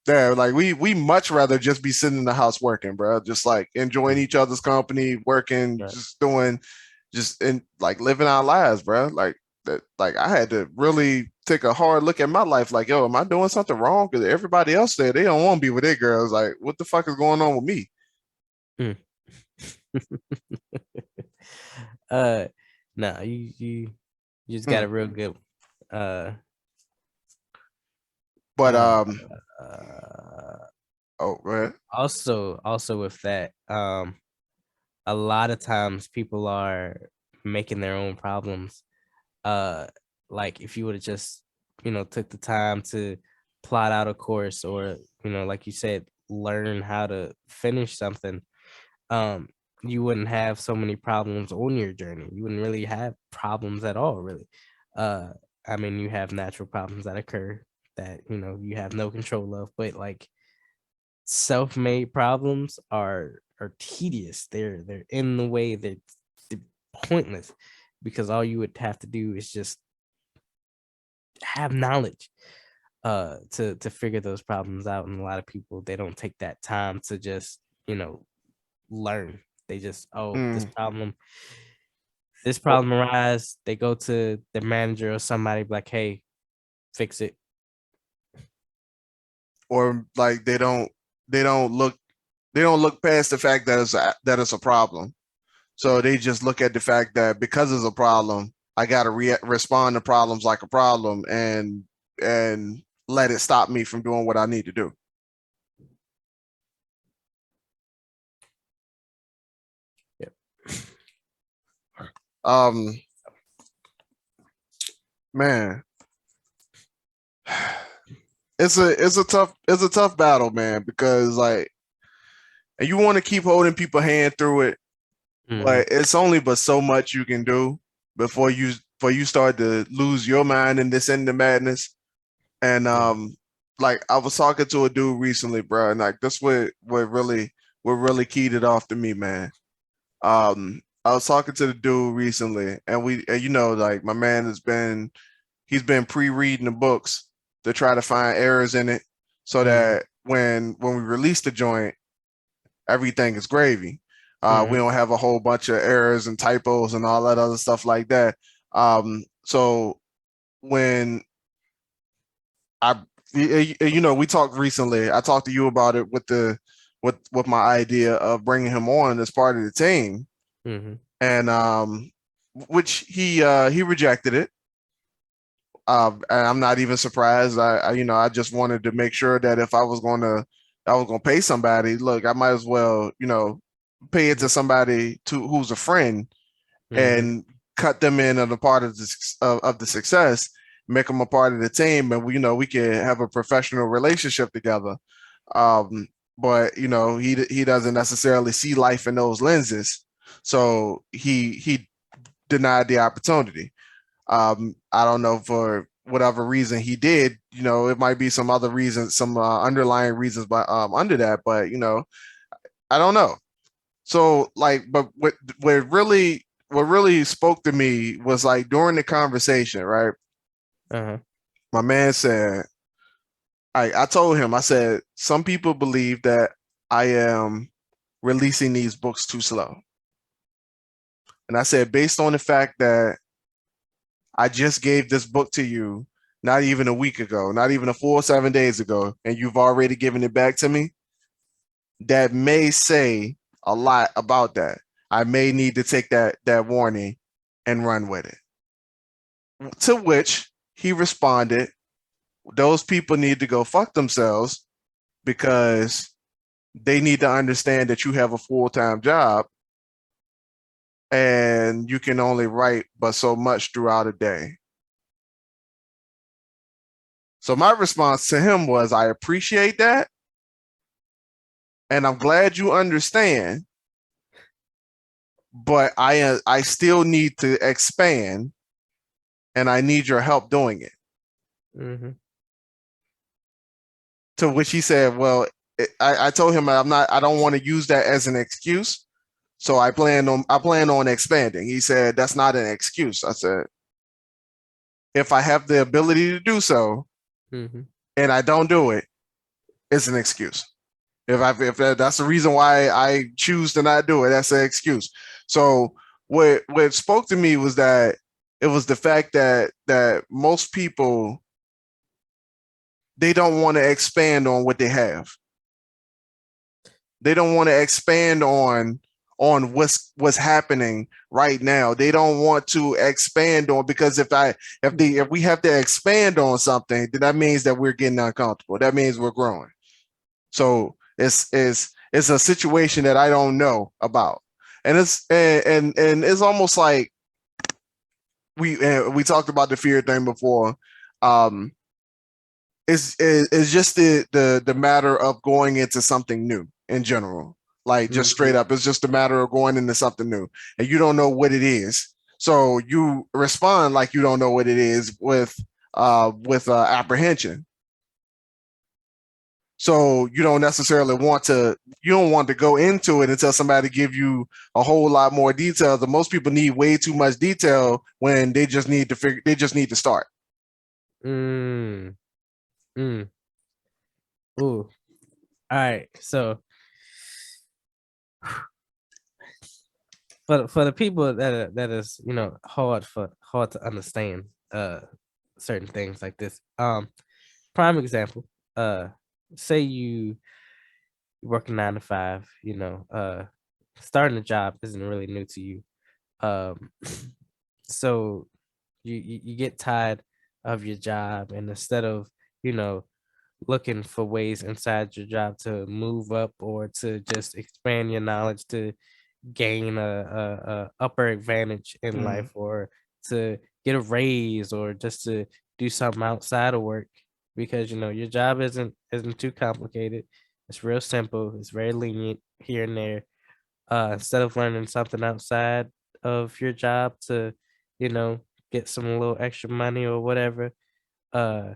yeah, like we much rather just be sitting in the house working, bro. Just like enjoying each other's company, working, Right. just doing just in like living our lives, bro. Like that, like I had to really take a hard look at my life. Like, yo, am I doing something wrong? Because everybody else there, they don't want to be with their girls. Like, what the fuck is going on with me? Mm. uh no, you just got Hmm. a real good uh But uh uh oh, man. also with that, a lot of times people are making their own problems. uh like if you would have just took the time to plot out a course or like you said, learn how to finish something, um you wouldn't have so many problems on your journey. You wouldn't really have problems at all, really. uh I mean, you have natural problems that occur that you have no control of, but like self-made problems are tedious. They're in the way. They're pointless because all you would have to do is just have knowledge to figure those problems out. And a lot of people, they don't take that time to just learn. They just, oh, this Hmm. problem, Or, arise, they go to the manager or somebody, be like, hey, fix it. or like they don't look they don't look past the fact that it's a problem. So they just look at the fact that because it's a problem, I got to respond to problems like a problem and let it stop me from doing what I need to do. Yep. Um, man, it's a tough battle, man, because like and you want to keep holding people hand through it, Hmm. but it's only but so much you can do before you start to lose your mind in this end of madness. And like I was talking to a dude recently, bro, and like this what really keyed it off to me, man. I was talking to the dude recently, and like my man he's been pre-reading the books to try to find errors in it so Hmm. that when we release the joint, everything is gravy. We Mm-hmm. don't have a whole bunch of errors and typos and all that other stuff like that. So when I, we talked recently. I talked to you about it with my idea of bringing him on as part of the team, Mm-hmm. and which he rejected it. And I'm not even surprised. I just wanted to make sure that if I was gonna pay somebody, look, I might as well, pay it to somebody who's a friend Mm-hmm. and cut them in on a part of the success, make them a part of the team, and we can have a professional relationship together. Um, but he doesn't necessarily see life in those lenses, so he denied the opportunity. I don't know for whatever reason he did. It might be some other reasons, some underlying reasons, but under that. But I don't know. So like, but what really spoke to me was like during the conversation, right? Uh-huh. My man said, I told him, I said, some people believe that I am releasing these books too slow. And I said, based on the fact that I just gave this book to you not even a week ago, not even a full 7 days ago, and you've already given it back to me, that may say a lot about that. I may need to take that warning and run with it. To which he responded, those people need to go fuck themselves because they need to understand that you have a full-time job and you can only write but so much throughout a day. So my response to him was, I appreciate that. And I'm glad you understand, but I still need to expand and I need your help doing it. Mm-hmm. To which he said, well, I told him I don't want to use that as an excuse. So I plan on expanding. He said, that's not an excuse. I said, if I have the ability to do so Mm-hmm. and I don't do it, it's an excuse. If that's the reason why I choose to not do it, that's an excuse. So what spoke to me was that it was the fact that most people, they don't want to expand on what they have. They don't want to expand on what's happening right now. They don't want to expand on, because if we have to expand on something, then that means that we're getting uncomfortable. That means we're growing. So it's a situation that I don't know about, and it's almost like we talked about the fear thing before. Um, it's just the matter of going into something new in general. Like, just Mm-hmm. straight up, it's just a matter of going into something new, and you don't know what it is. So you respond like you don't know what it is with apprehension. So you don't want to go into it until somebody give you a whole lot more details. And most people need way too much detail when they just need to start. Mm. Mm. Ooh. All right. So for the people that is hard to understand certain things like this. Prime example. Uh, say you work a 9 to 5. Starting a job isn't really new to you. Um, so you get tired of your job, and instead of you know looking for ways inside your job to move up or to just expand your knowledge to gain a upper advantage in Mm, life, or to get a raise, or just to do something outside of work, because your job isn't too complicated. It's real simple. It's very lenient here and there. Instead of learning something outside of your job to you know get some little extra money or whatever, uh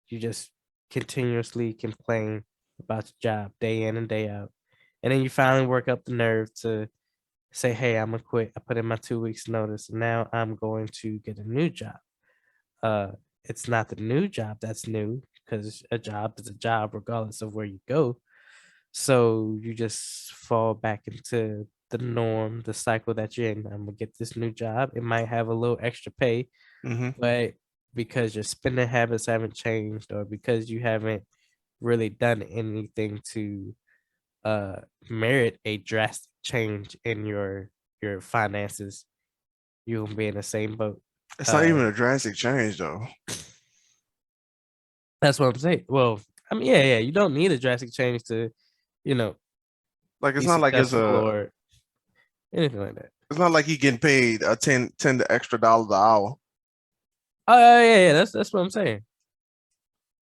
you just continuously complain about your job day in and day out. And then you finally work up the nerve to say, hey, I'm gonna quit. I put in my 2 weeks notice. And now I'm going to get a new job. Uh it's not the new job that's new. because a job is a job regardless of where you go. So you just fall back into the norm, the cycle that you're in. I'm gonna get this new job. It might have a little extra pay, Mm-hmm. but because your spending habits haven't changed, or because you haven't really done anything to uh merit a drastic change in your finances, you'll be in the same boat. It's not Uh even a drastic change though. that's what I'm saying. Well, I mean, yeah, you don't need a drastic change to, you know, Like be it's not like successful or anything like that. it's not like he getting paid a 10 the extra dollars an hour. Oh yeah, that's what I'm saying.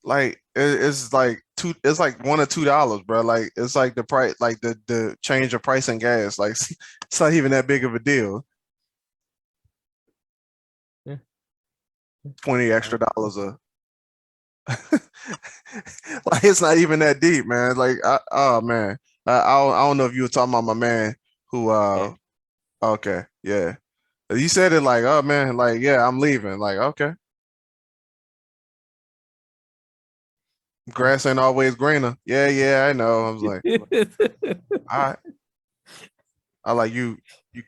Like it's like it's like $1 or $2, bro. Like it's like the price, like the change of price in gas. Like it's not even that big of a deal. Yeah. 20 extra dollars a like it's not even that deep, man. Like oh man. I don't know if you were talking about my man who Yeah. okay, yeah. You said it like, oh man, like yeah, I'm leaving. Like, okay. Grass ain't always greener. Yeah, yeah, I know. I was like, all right. I like you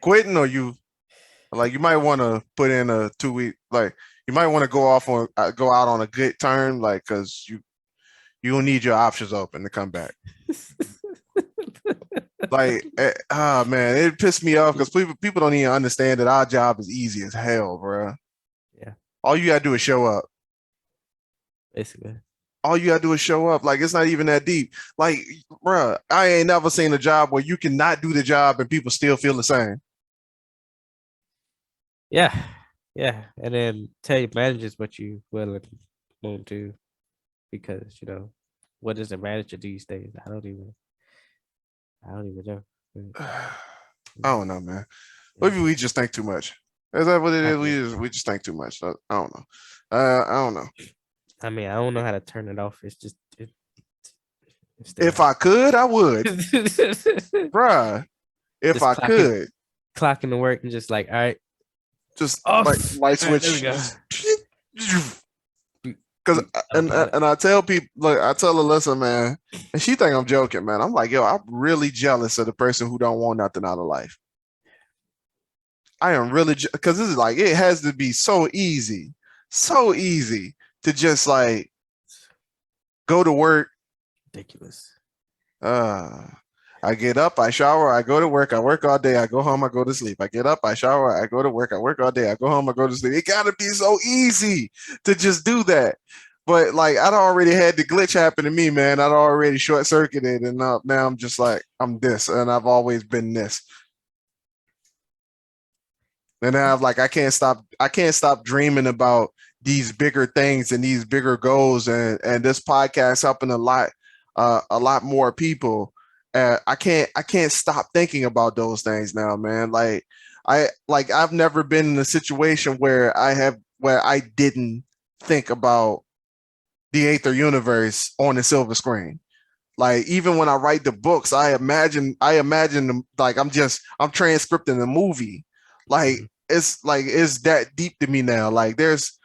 quitting or you like you might want to put in a 2 week like you might want to go off on go out on a good term like because you will need your options open to come back. Like man, it pissed me off because people don't even understand that our job is easy as hell, bro. Yeah, All you gotta do is show up. basically. All you gotta do is show up. Like it's not even that deep. Like, bro, I ain't never seen a job where you cannot do the job and people still feel the same. Yeah, yeah, and then tell your managers what you will and won't do, because what does a manager these days? I don't even know. I don't know, man. Maybe we just think too much. Is that what it I is? mean, We just think too much. I don't know. I don't know. I don't know how to turn it off. It's just it's If there. I could, I would, bruh. If Just I clocking could, clocking to work and just like, all right, just like off. light All right, there we switch. go. Because Autopilot. and I tell people, look, I tell Alyssa, man, and she think I'm joking, man. I'm like, yo, I'm really jealous of the person who don't want nothing out of life. I am really because this is like it has to be so easy to just like go to work. Ridiculous. Uh, I get up, I shower, I go to work, I work all day, I go home, I go to sleep. I get up, I shower, I go to work, I work all day, I go home, I go to sleep. It gotta be so easy to just do that. But like I'd already had the glitch happen to me, man. I'd already short circuited, and now I'm just like I'm this, and I've always been this. And then I've like I can't stop dreaming about these bigger things and these bigger goals, and this podcast helping a lot more people. I can't stop thinking about those things now, man. Like I've never been in a situation where I didn't think about the Aether universe on the silver screen. Like even when I write the books, I imagine them like I'm transcripting the movie. Like Mhm. it's that deep to me now. Like there's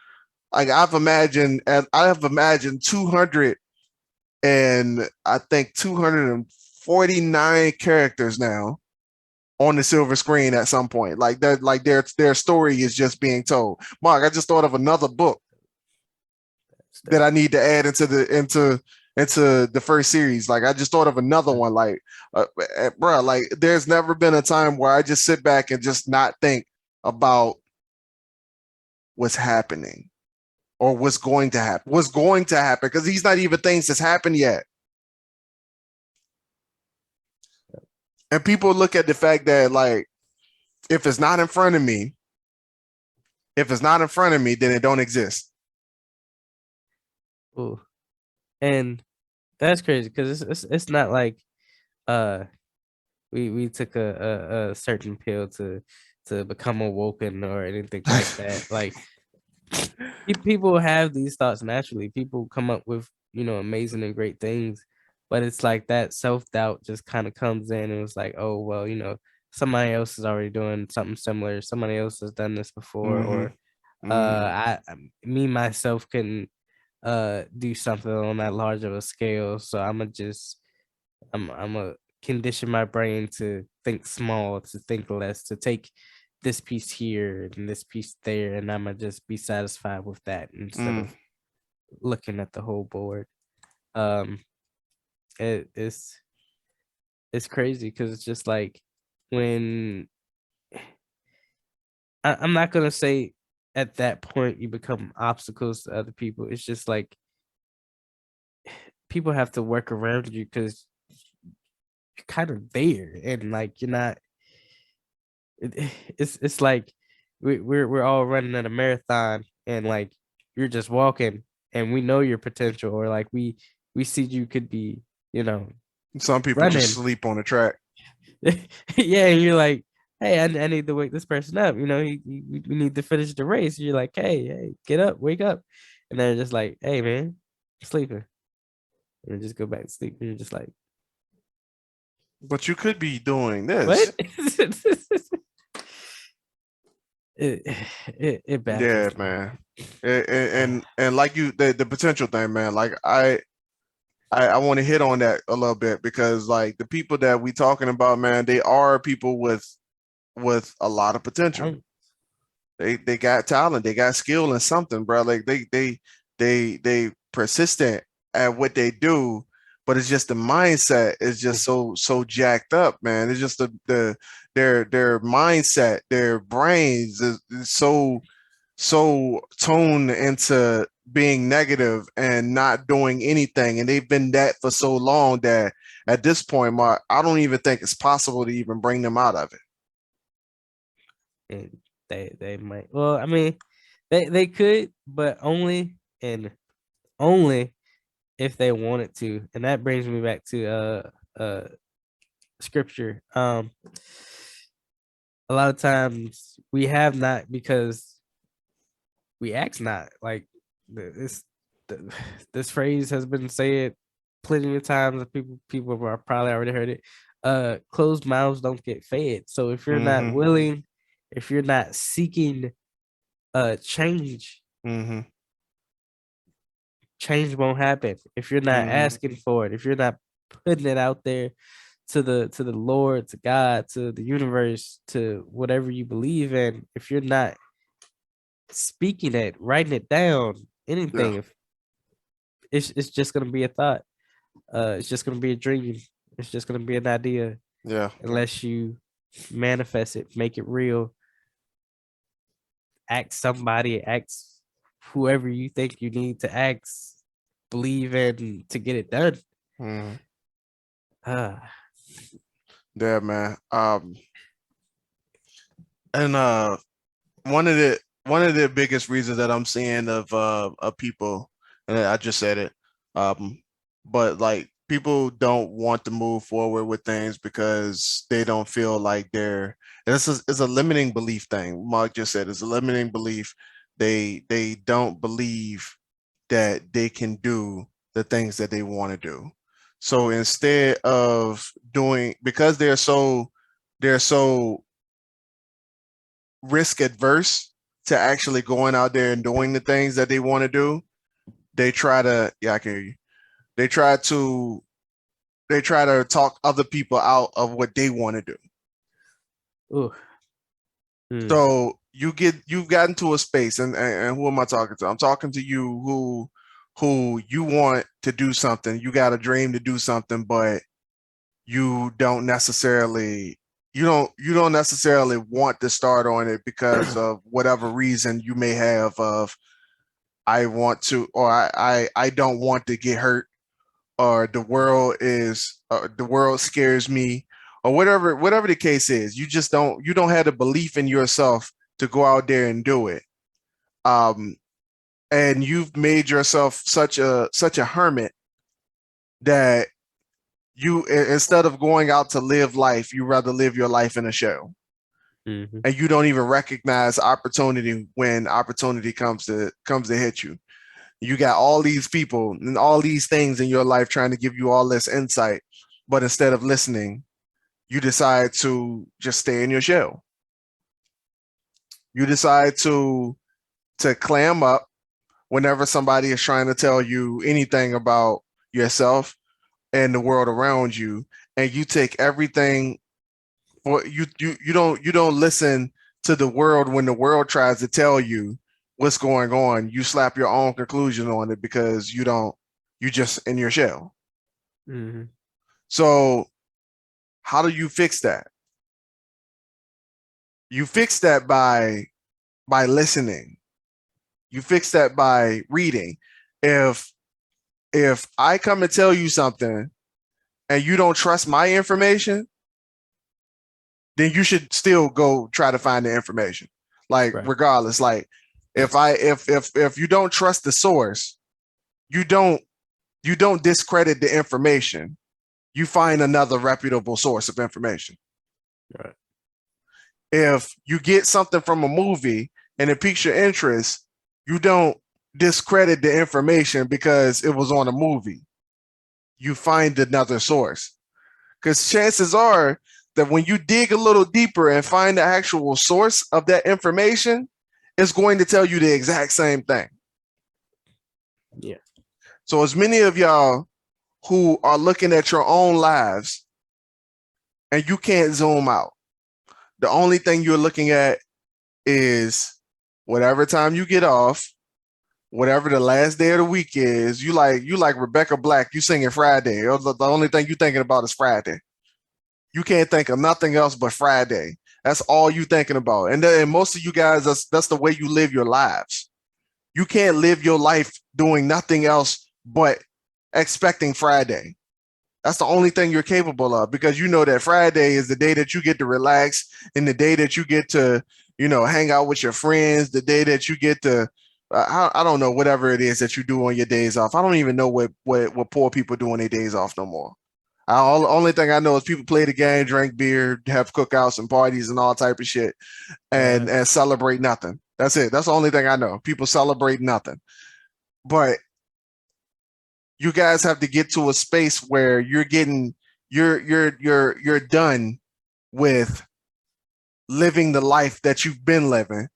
like I have imagined 200 and I think 249 characters now on the silver screen at some point. Like that like their story is just being told. Mark, I just thought of another book that I need to add into the first series. Like I just thought of another one. Like, bro, like there's never been a time where I just sit back and just not think about what's happening or what's going to happen. What's going to happen because these not even things that's happened yet. And people look at the fact that like if it's not in front of me, if it's not in front of me, then it don't exist. Ooh. And that's crazy because it's not like uh we took a certain pill to become awoken or anything like that. Like people have these thoughts naturally. People come up with, amazing and great things, but it's like that self-doubt just kind of comes in and it's like, oh, well, somebody else is already doing something similar. Somebody else has done this before, Mm-hmm. or Mm-hmm. me myself can do something on that large of a scale. So I'm gonna condition my brain to think small, to think less, to take this piece here and this piece there, and I'm gonna just be satisfied with that instead Mm. of looking at the whole board. Um, it's crazy because it's just like when I'm not gonna say at that point you become obstacles to other people. It's just like people have to work around you because you're kind of there and like you're not it's like we're all running at a marathon and like you're just walking and we know your potential or like we see you could be, you know, Some people just running. sleep on the track. Yeah, and you're like, hey, I need to wake this person up, you know, we need to finish the race. You're like, hey, get up, wake up. And they're just like, hey man, I'm sleeping. And just go back to sleep and you're just like, But you could be doing what? this. it, it baffles Yeah, me. man. And like you, the potential thing, man. Like I want to hit on that a little bit because like the people that we talking about, man, they are people with a lot of potential. I'm, They got talent, they got skill in something, bro. Like they persistent at what they do, but it's just the mindset is just so jacked up, man. It's just their mindset, their brains is so tuned into being negative and not doing anything, and they've been that for so long that at this point, Mark, I don't even think it's possible to even bring them out of it. and they might. Well, I mean, they could, but only and only if they wanted to. And that brings me back to scripture. A lot of times we have not because we ask not. Like this th- this phrase has been said plenty of times. People have probably already heard it. Closed mouths don't get fed. So if you're not Mm-hmm. willing, if you're not seeking change, Mm-hmm. change won't happen. If you're not Mm-hmm. asking for it, if you're not putting it out there to the Lord, to God, to the universe, to whatever you believe in, if you're not speaking it, writing it down, Yeah. anything, if it's just gonna be a thought. It's just gonna be a dream. It's just gonna be an idea Yeah. unless you manifest it, make it real, ask somebody, ask whoever you think you need to ask, believe in to get it done. Mm-hmm. Uh, Yeah, man. And one of the biggest reasons that I'm seeing of people, and I just said it, um, but like people don't want to move forward with things because they don't feel like they're. It's a limiting belief thing. Mark just said it's a limiting belief. They don't believe that they can do the things that they want to do. So instead of doing, because they're so risk adverse to actually going out there and doing the things that they want to do, they try to, yeah, I can hear you. They try to talk other people out of what they want to do. ooh, hmm, So you've gotten to a space, and who am I talking to? I'm talking to you who you want to do something. You got a dream to do something, but you don't necessarily you don't necessarily want to start on it because of whatever reason you may have of I want to, or I don't want to get hurt, or the world scares me, or whatever the case is. You don't have the belief in yourself to go out there and do it. Um, and you've made yourself such a hermit that instead of going out to live life, you rather live your life in a show, hmm, and you don't even recognize opportunity when opportunity comes to hit you. You got all these people and all these things in your life trying to give you all this insight, but instead of listening, you decide to just stay in your shell. You decide to clam up, whenever somebody is trying to tell you anything about yourself and the world around you, and you take everything for you don't listen to the world when the world tries to tell you what's going on. You slap your own conclusion on it because you just in your shell. Mm-hmm. So how do you fix that? You fix that by listening. You fix that by reading. If if I come and tell you something and you don't trust my information, then you should still go try to find the information. Like Right. regardless, like if you don't trust the source, you don't you don't discredit the information. You find another reputable source of information. Right. If you get something from a movie and it piques your interest, you don't discredit the information because it was on a movie. You find another source. Because chances are that when you dig a little deeper and find the actual source of that information, it's going to tell you the exact same thing. Yeah. So, as many of y'all who are looking at your own lives and you can't zoom out, the only thing you're looking at is whatever time you get off, whatever the last day of the week is. You like Rebecca Black, you singing Friday. The only thing you thinking about is Friday. You can't think of nothing else but Friday. That's all you thinking about. And most of you guys, that's the way you live your lives. You can't live your life doing nothing else but expecting Friday. That's the only thing you're capable of because you know that Friday is the day that you get to relax and the day that you get to, hang out with your friends, the day that you get to, I don't know, whatever it is that you do on your days off. I don't even know what poor people do on their days off no more. Only thing I know is people play the game, drink beer, have cookouts and parties and all type of shit, and celebrate nothing. That's it. That's the only thing I know. People celebrate nothing. But you guys have to get to a space where you're done with living the life that you've been living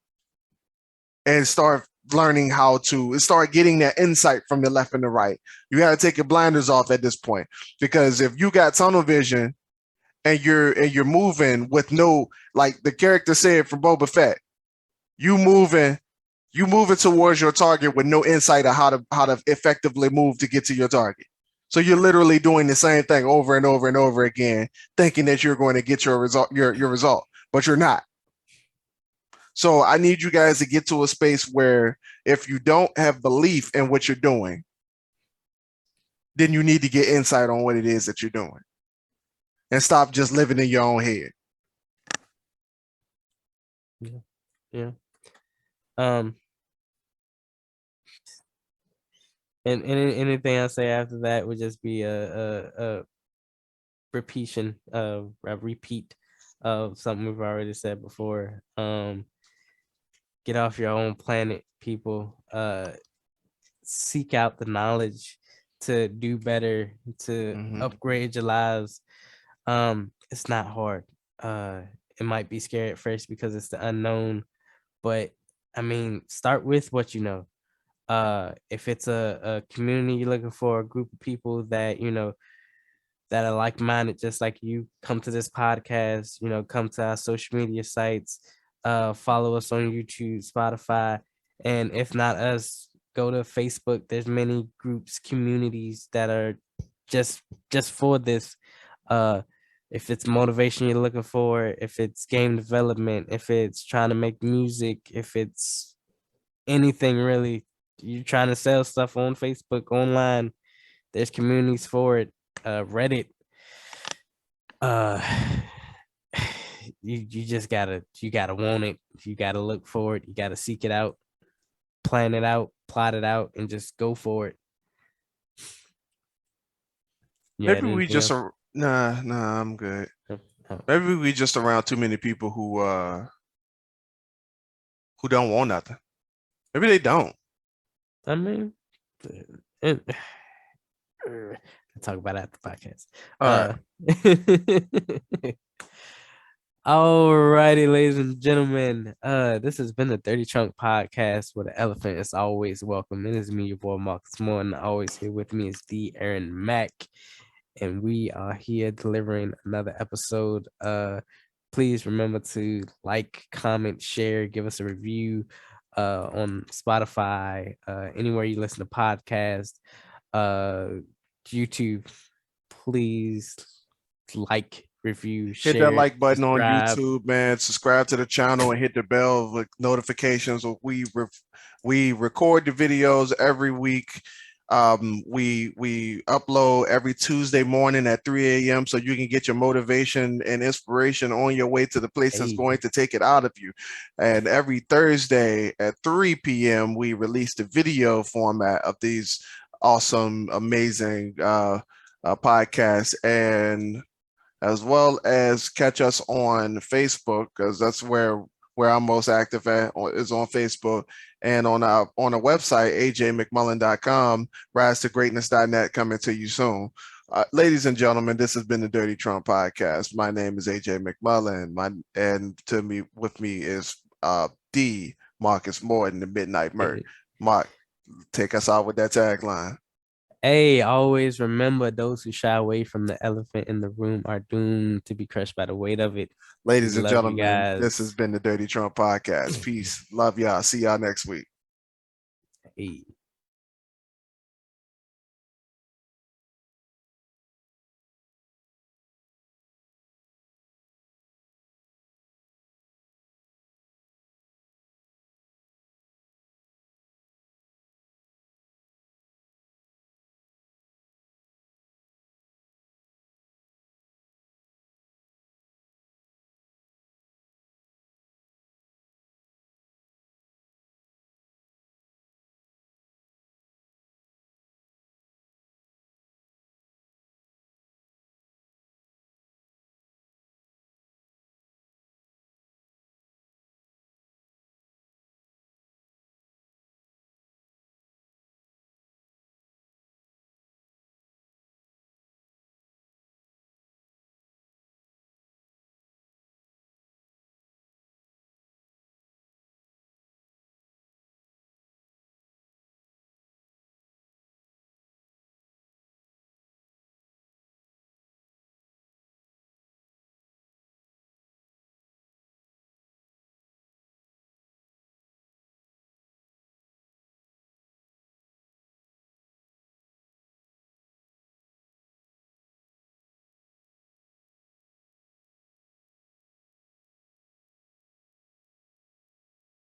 and start learning how to start getting that insight from the left and the right. You got to take your blinders off at this point because if you got tunnel vision and you're moving with no, like the character said from Boba Fett, you moving towards your target with no insight of how to effectively move to get to your target. So you're literally doing the same thing over and over and over again, thinking that you're going to get your result, but you're not. So I need you guys to get to a space where if you don't have belief in what you're doing, then you need to get insight on what it is that you're doing and stop just living in your own head. Yeah. Yeah. Um. And anything I say after that would just be a repetition of a repeat of something we've already said before. Get off your own planet, people. Seek out the knowledge to do better, to upgrade your lives. It's not hard. It might be scary at first because it's the unknown, but I mean, start with what you know. If it's a community you're looking for, a group of people that that are like-minded just like you, come to this podcast, come to our social media sites, follow us on YouTube, Spotify, and if not us, go to Facebook. There's many groups, communities that are just for this. uh if it's motivation you're looking for, if it's game development, if it's trying to make music, if it's anything really, you're trying to sell stuff on Facebook, online, there's communities for it. Reddit. uh you just gotta want it, you gotta look for it, you gotta seek it out, plan it out, plot it out, and just go for it. You had Maybe we anything just else? are nah, I'm good. Oh, oh, Maybe we just around too many people who don't want nothing. Maybe they don't. I mean, it, I'll talk about it after the podcast. All right. Alrighty, ladies and gentlemen. This has been the Dirty Trunk Podcast where the elephant is always welcome. It is me, your boy Marcus Morton. Always here with me is D. Aaron Mack, and we are here delivering another episode. Please remember to like, comment, share, give us a review on Spotify, anywhere you listen to podcasts, uh YouTube. Please like, review, Hit that share, like button on subscribe. YouTube, man. Subscribe to the channel and hit the bell with notifications. We record the videos every week. We upload every Tuesday morning at 3 a.m. so you can get your motivation and inspiration on your way to the place that's Hey, going to take it out of you. And every Thursday at 3 p.m. we release the video format of these awesome, amazing podcasts, and as well as catch us on Facebook, because that's where I'm most active at, is on Facebook, and on a website, ajmcmullen.com, rise to greatness.net, coming to you soon. Ladies and gentlemen, this has been the Dirty Trump Podcast. My name is AJ McMullen. And to me, with me is D. Marcus Morton, the Midnight Merc. hey, Mark, take us out with that tagline. hey, always remember those who shy away from the elephant in the room are doomed to be crushed by the weight of it. We Ladies and love you gentlemen, this has guys. been the Dirty Trump Podcast. Peace. Love y'all. See y'all next week. Hey.